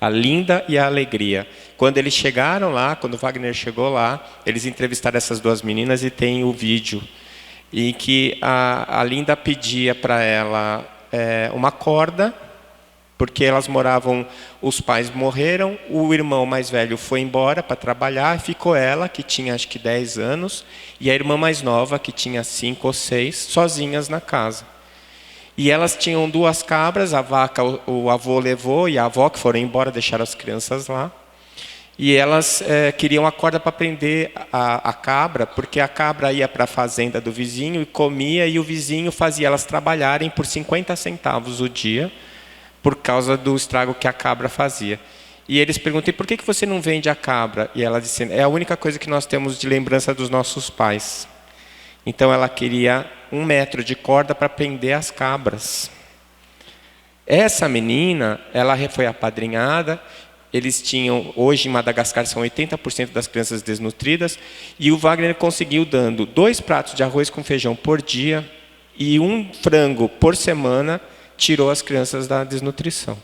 a Linda e a Alegria. Quando eles chegaram lá, quando o Wagner chegou lá, eles entrevistaram essas duas meninas e tem o vídeo em que a Linda pedia para ela uma corda, porque elas moravam, os pais morreram, o irmão mais velho foi embora para trabalhar, ficou ela, que tinha acho que 10 anos, e a irmã mais nova, que tinha 5 ou 6, sozinhas na casa. E elas tinham 2 cabras, a vaca o avô levou e a avó, que foram embora, deixaram as crianças lá. E elas queriam a corda para prender a cabra, porque a cabra ia para a fazenda do vizinho e comia, e o vizinho fazia elas trabalharem por 50 centavos o dia, por causa do estrago que a cabra fazia. E eles perguntam, por que você não vende a cabra? E ela disse, é a única coisa que nós temos de lembrança dos nossos pais. Então ela queria 1 metro de corda para prender as cabras. Essa menina, ela foi apadrinhada, eles tinham, hoje em Madagascar são 80% das crianças desnutridas, e o Wagner conseguiu dando 2 pratos de arroz com feijão por dia e 1 frango por semana, tirou as crianças da desnutrição.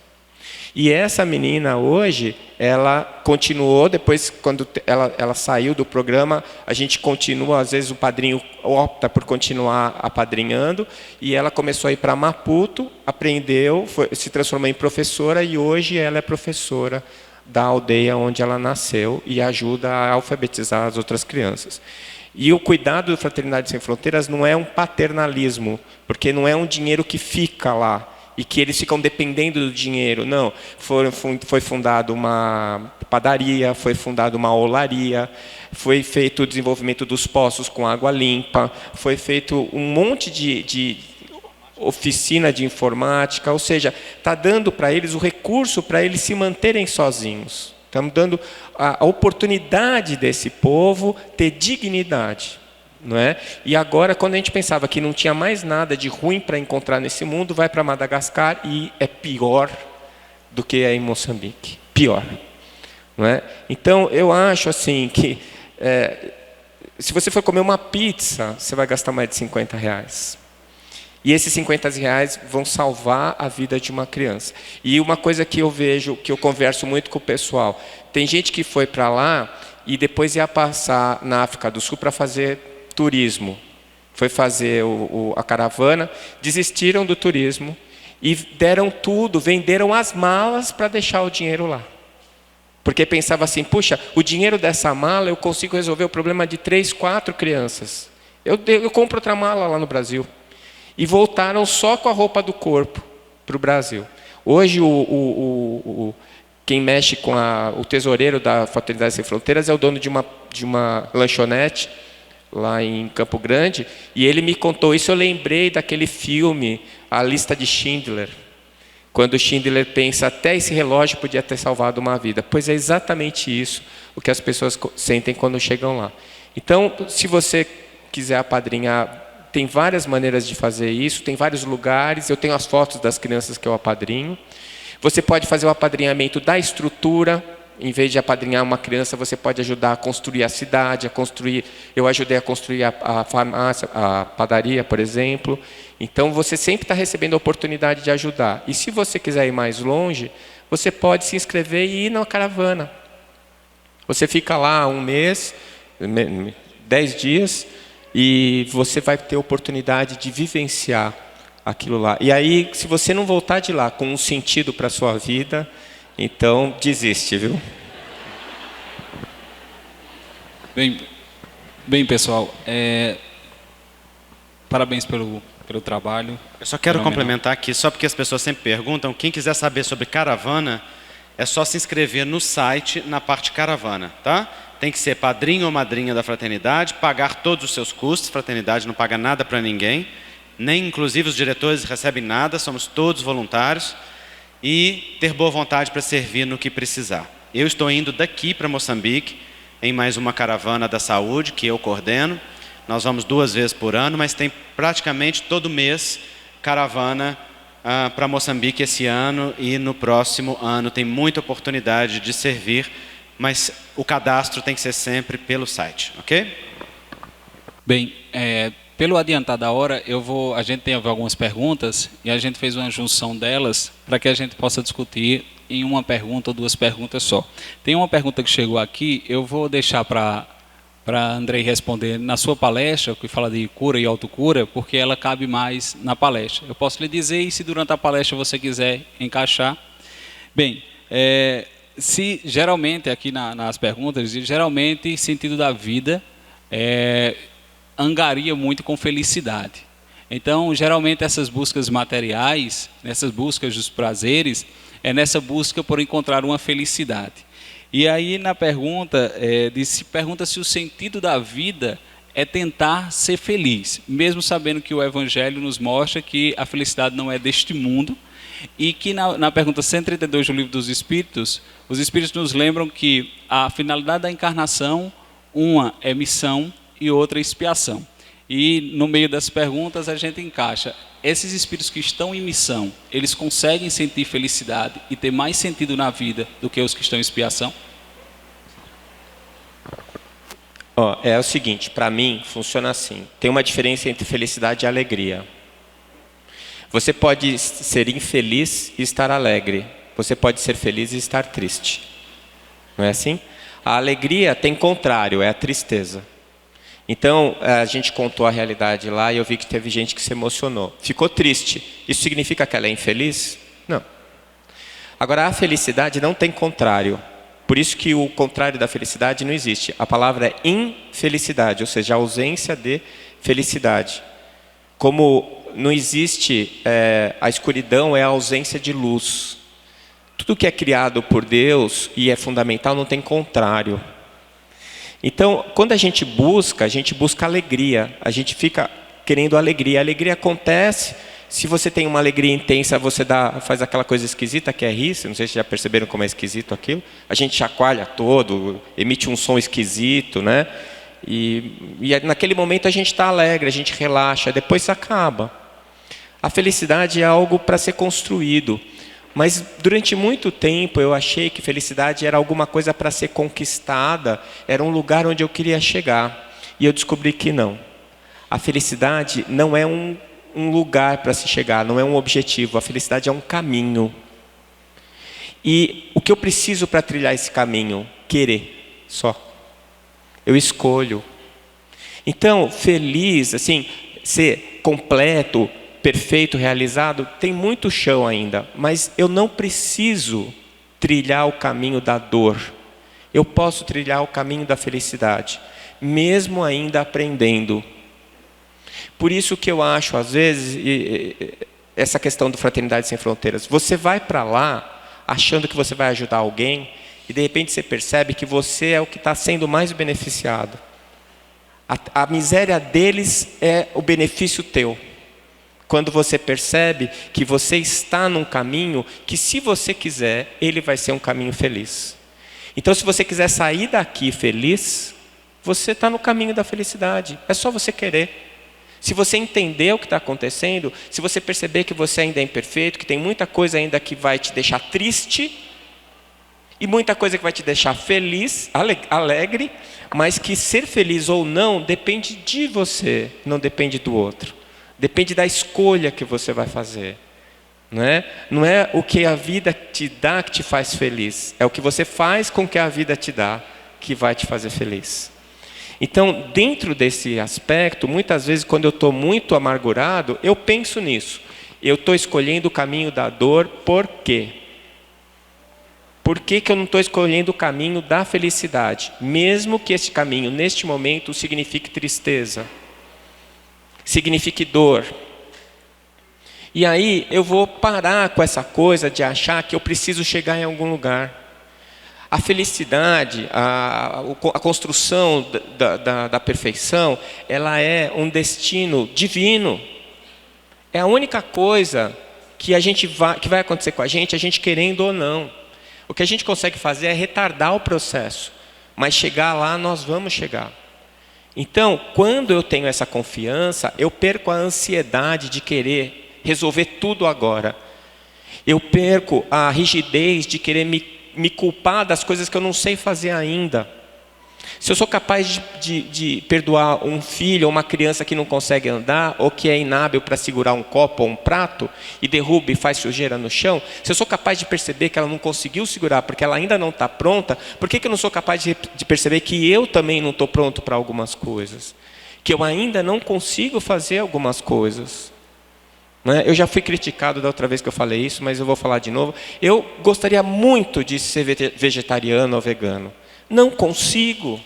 E essa menina hoje, ela continuou, depois quando ela saiu do programa, a gente continua, às vezes o padrinho opta por continuar apadrinhando, e ela começou a ir para Maputo, aprendeu, se transformou em professora, e hoje ela é professora da aldeia onde ela nasceu e ajuda a alfabetizar as outras crianças. E o cuidado do Fraternidade Sem Fronteiras não é um paternalismo, porque não é um dinheiro que fica lá e que eles ficam dependendo do dinheiro. Não, foi fundada uma padaria, foi fundada uma olaria, foi feito o desenvolvimento dos poços com água limpa, foi feito um monte de oficina de informática, ou seja, está dando para eles o recurso para eles se manterem sozinhos. Estamos dando a oportunidade desse povo ter dignidade, não é? E agora, quando a gente pensava que não tinha mais nada de ruim para encontrar nesse mundo, vai para Madagascar e é pior do que é em Moçambique. Pior. Não é? Então, eu acho assim que se você for comer uma pizza, você vai gastar mais de R$50. E esses R$50 vão salvar a vida de uma criança. E uma coisa que eu vejo, que eu converso muito com o pessoal, tem gente que foi para lá e depois ia passar na África do Sul para fazer turismo. Foi fazer a caravana, desistiram do turismo e deram tudo, venderam as malas para deixar o dinheiro lá. Porque pensava assim, puxa, o dinheiro dessa mala eu consigo resolver o problema de 3, 4 crianças. Eu compro outra mala lá no Brasil. E voltaram só com a roupa do corpo para o Brasil. Hoje, quem mexe com o tesoureiro da Fraternidade Sem Fronteiras é o dono de uma lanchonete lá em Campo Grande, e ele me contou isso. Eu lembrei daquele filme, A Lista de Schindler, quando o Schindler pensa, até esse relógio podia ter salvado uma vida. Pois é exatamente isso o que as pessoas sentem quando chegam lá. Então, se você quiser apadrinhar, tem várias maneiras de fazer isso, tem vários lugares, eu tenho as fotos das crianças que eu apadrinho. Você pode fazer o apadrinhamento da estrutura, em vez de apadrinhar uma criança, você pode ajudar a construir a cidade, eu ajudei a construir a farmácia, a padaria, por exemplo. Então, você sempre está recebendo a oportunidade de ajudar. E se você quiser ir mais longe, você pode se inscrever e ir na caravana. Você fica lá 1 mês, 10 dias, e você vai ter a oportunidade de vivenciar aquilo lá. E aí, se você não voltar de lá com um sentido para a sua vida, então desiste, viu? Bem pessoal, parabéns pelo trabalho. Eu só quero complementar aqui, só porque as pessoas sempre perguntam, quem quiser saber sobre caravana, é só se inscrever no site, na parte caravana, tá? Tem que ser padrinho ou madrinha da fraternidade, pagar todos os seus custos, a fraternidade não paga nada para ninguém, nem inclusive os diretores recebem nada, somos todos voluntários, e ter boa vontade para servir no que precisar. Eu estou indo daqui para Moçambique, em mais uma caravana da saúde, que eu coordeno. Nós vamos 2 vezes por ano, mas tem praticamente todo mês caravana para Moçambique esse ano, e no próximo ano tem muita oportunidade de servir mas o cadastro tem que ser sempre pelo site, ok? Bem, pelo adiantar da hora, a gente tem algumas perguntas e a gente fez uma junção delas para que a gente possa discutir em uma pergunta ou duas perguntas só. Tem uma pergunta que chegou aqui, eu vou deixar para Andrei responder na sua palestra, que fala de cura e autocura, porque ela cabe mais na palestra. Eu posso lhe dizer, e se durante a palestra você quiser encaixar. Bem, se geralmente, aqui nas perguntas, geralmente sentido da vida angaria muito com felicidade. Então, geralmente essas buscas materiais, nessas buscas dos prazeres, é nessa busca por encontrar uma felicidade. E aí na pergunta, pergunta se o sentido da vida é tentar ser feliz, mesmo sabendo que o Evangelho nos mostra que a felicidade não é deste mundo, e que na pergunta 132 do Livro dos Espíritos, os Espíritos nos lembram que a finalidade da encarnação, uma é missão e outra é expiação. E no meio das perguntas a gente encaixa, esses espíritos que estão em missão, eles conseguem sentir felicidade e ter mais sentido na vida do que os que estão em expiação? É o seguinte, para mim funciona assim, tem uma diferença entre felicidade e alegria. Você pode ser infeliz e estar alegre, você pode ser feliz e estar triste, não é assim? A alegria tem contrário, é a tristeza. Então, a gente contou a realidade lá e eu vi que teve gente que se emocionou. Ficou triste. Isso significa que ela é infeliz? Não. Agora, a felicidade não tem contrário. Por isso que o contrário da felicidade não existe. A palavra é infelicidade, ou seja, a ausência de felicidade. Como não existe, a escuridão é a ausência de luz. Tudo que é criado por Deus e é fundamental não tem contrário. Então, quando a gente busca alegria, a gente fica querendo alegria. A alegria acontece, se você tem uma alegria intensa, você faz aquela coisa esquisita que é rir, não sei se vocês já perceberam como é esquisito aquilo. A gente chacoalha todo, emite um som esquisito, né? E naquele momento a gente está alegre, a gente relaxa, depois isso acaba. A felicidade é algo para ser construído. Mas durante muito tempo eu achei que felicidade era alguma coisa para ser conquistada, era um lugar onde eu queria chegar. E eu descobri que não. A felicidade não é um lugar para se chegar, não é um objetivo. A felicidade é um caminho. E o que eu preciso para trilhar esse caminho? Querer, só. Eu escolho. Então, feliz, assim, ser completo, perfeito, realizado, tem muito chão ainda, mas eu não preciso trilhar o caminho da dor. Eu posso trilhar o caminho da felicidade, mesmo ainda aprendendo. Por isso que eu acho, às vezes, essa questão do Fraternidade Sem Fronteiras, você vai para lá achando que você vai ajudar alguém e de repente você percebe que você é o que está sendo mais beneficiado. A miséria deles é o benefício teu. Quando você percebe que você está num caminho que, se você quiser, ele vai ser um caminho feliz. Então, se você quiser sair daqui feliz, você está no caminho da felicidade. É só você querer. Se você entender o que está acontecendo, se você perceber que você ainda é imperfeito, que tem muita coisa ainda que vai te deixar triste, e muita coisa que vai te deixar feliz, alegre, mas que ser feliz ou não depende de você, não depende do outro. Depende da escolha que você vai fazer. Não é o que a vida te dá que te faz feliz. É o que você faz com que a vida te dá que vai te fazer feliz. Então, dentro desse aspecto, muitas vezes quando eu estou muito amargurado, eu penso nisso. Eu estou escolhendo o caminho da dor, por quê? Por que eu não estou escolhendo o caminho da felicidade? Mesmo que esse caminho, neste momento, signifique tristeza. Signifique dor. E aí eu vou parar com essa coisa de achar que eu preciso chegar em algum lugar. A felicidade, a construção da perfeição, ela é um destino divino. É a única coisa que vai acontecer com a gente querendo ou não. O que a gente consegue fazer é retardar o processo, mas chegar lá nós vamos chegar. Então, quando eu tenho essa confiança, eu perco a ansiedade de querer resolver tudo agora. Eu perco a rigidez de querer me me culpar das coisas que eu não sei fazer ainda. Se eu sou capaz de perdoar um filho ou uma criança que não consegue andar, ou que é inábil para segurar um copo ou um prato, e derruba e faz sujeira no chão, se eu sou capaz de perceber que ela não conseguiu segurar porque ela ainda não está pronta, por que eu não sou capaz de perceber que eu também não estou pronto para algumas coisas? Que eu ainda não consigo fazer algumas coisas. Eu já fui criticado da outra vez que eu falei isso, mas eu vou falar de novo. Eu gostaria muito de ser vegetariano ou vegano. Não consigo.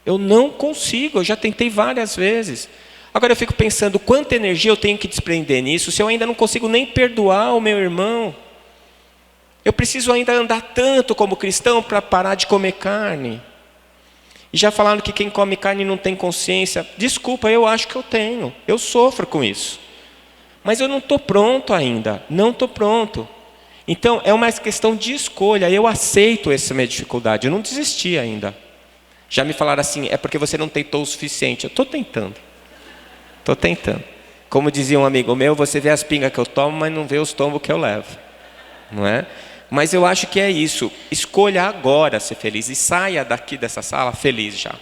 Eu não consigo. Eu já tentei várias vezes. Agora eu fico pensando quanta energia eu tenho que desprender nisso se eu ainda não consigo nem perdoar o meu irmão. Eu preciso ainda andar tanto como cristão para parar de comer carne. E já falaram que quem come carne não tem consciência. Desculpa, eu acho que eu tenho. Eu sofro com isso. Mas eu não estou pronto ainda. Não estou pronto. Então, é uma questão de escolha. Eu aceito essa minha dificuldade. Eu não desisti ainda. Já me falaram assim, é porque você não tentou o suficiente. Eu estou tentando. Estou tentando. Como dizia um amigo meu, você vê as pingas que eu tomo, mas não vê os tombos que eu levo. Não é? Mas eu acho que é isso. Escolha agora ser feliz. E saia daqui dessa sala feliz já.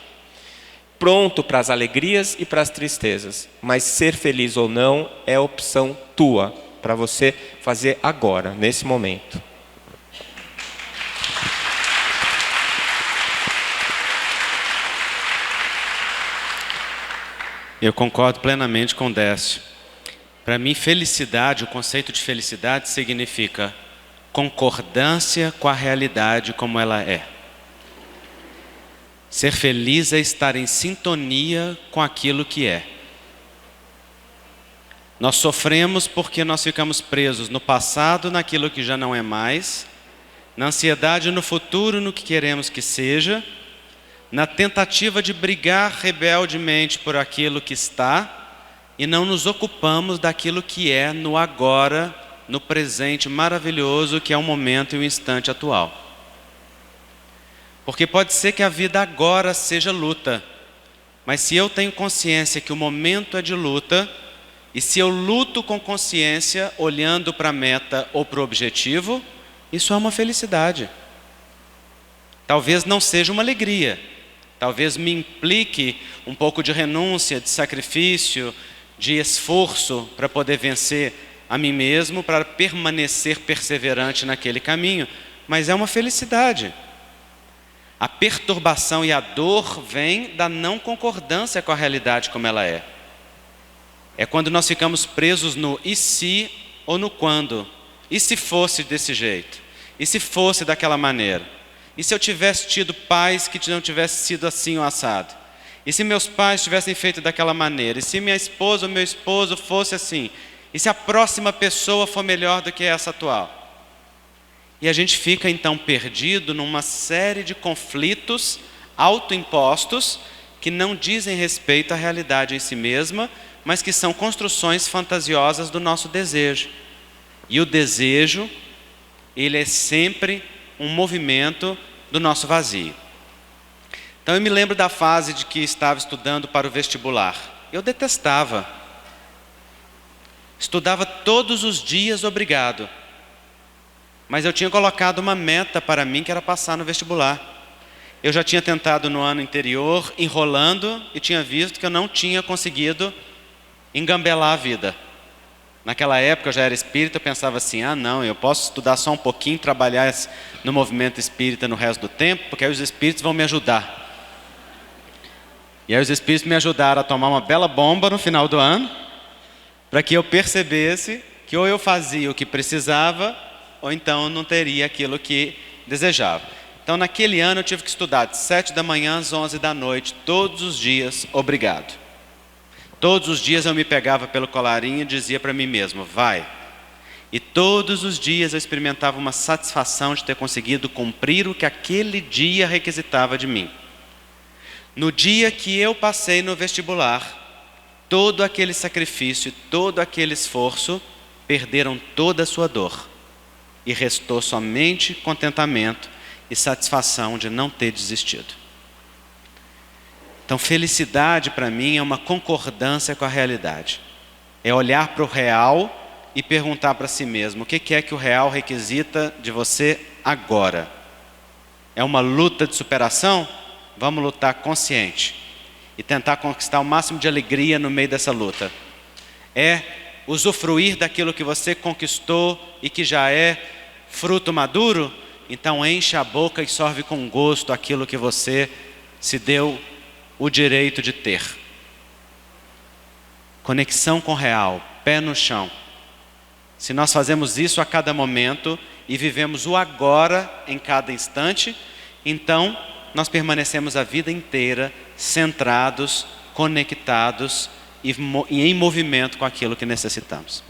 Pronto para as alegrias e para as tristezas. Mas ser feliz ou não é opção tua. Para você fazer agora, nesse momento. Eu concordo plenamente com o Décio. Para mim, felicidade, o conceito de felicidade significa concordância com a realidade como ela é. Ser feliz é estar em sintonia com aquilo que é. Nós sofremos porque nós ficamos presos no passado, naquilo que já não é mais, na ansiedade no futuro, no que queremos que seja, na tentativa de brigar rebeldemente por aquilo que está, e não nos ocupamos daquilo que é no agora, no presente maravilhoso que é o momento e o instante atual. Porque pode ser que a vida agora seja luta, mas se eu tenho consciência que o momento é de luta, e se eu luto com consciência, olhando para a meta ou para o objetivo, isso é uma felicidade. Talvez não seja uma alegria, talvez me implique um pouco de renúncia, de sacrifício, de esforço para poder vencer a mim mesmo, para permanecer perseverante naquele caminho, mas é uma felicidade. A perturbação e a dor vêm da não concordância com a realidade como ela é. É quando nós ficamos presos no e se ou no quando. E se fosse desse jeito? E se fosse daquela maneira? E se eu tivesse tido pais que não tivessem sido assim ou assado? E se meus pais tivessem feito daquela maneira? E se minha esposa ou meu esposo fosse assim? E se a próxima pessoa for melhor do que essa atual? E a gente fica então perdido numa série de conflitos autoimpostos que não dizem respeito à realidade em si mesma, mas que são construções fantasiosas do nosso desejo. E o desejo, ele é sempre um movimento do nosso vazio. Então eu me lembro da fase de que estava estudando para o vestibular. Eu detestava. Estudava todos os dias, obrigado. Mas eu tinha colocado uma meta para mim que era passar no vestibular. Eu já tinha tentado no ano anterior, enrolando, e tinha visto que eu não tinha conseguido engambelar a vida. Naquela época eu já era espírita, eu pensava assim, não, eu posso estudar só um pouquinho, trabalhar no movimento espírita no resto do tempo, porque aí os espíritos vão me ajudar. E aí os espíritos me ajudaram a tomar uma bela bomba no final do ano, para que eu percebesse que ou eu fazia o que precisava, ou então não teria aquilo que desejava. Então naquele ano eu tive que estudar de 7 da manhã às 11 da noite, todos os dias, obrigado. Todos os dias eu me pegava pelo colarinho e dizia para mim mesmo, vai. E todos os dias eu experimentava uma satisfação de ter conseguido cumprir o que aquele dia requisitava de mim. No dia que eu passei no vestibular, todo aquele sacrifício, todo aquele esforço, perderam toda a sua dor. E restou somente contentamento e satisfação de não ter desistido. Então, felicidade para mim é uma concordância com a realidade. É olhar para o real e perguntar para si mesmo, o que é que o real requisita de você agora? é uma luta de superação, vamos lutar consciente e tentar conquistar o máximo de alegria no meio dessa luta. É usufruir daquilo que você conquistou e que já é fruto maduro, então enche a boca e sorve com gosto aquilo que você se deu o direito de ter. Conexão com o real, pé no chão. Se nós fazemos isso a cada momento e vivemos o agora em cada instante, então nós permanecemos a vida inteira centrados, conectados e em movimento com aquilo que necessitamos.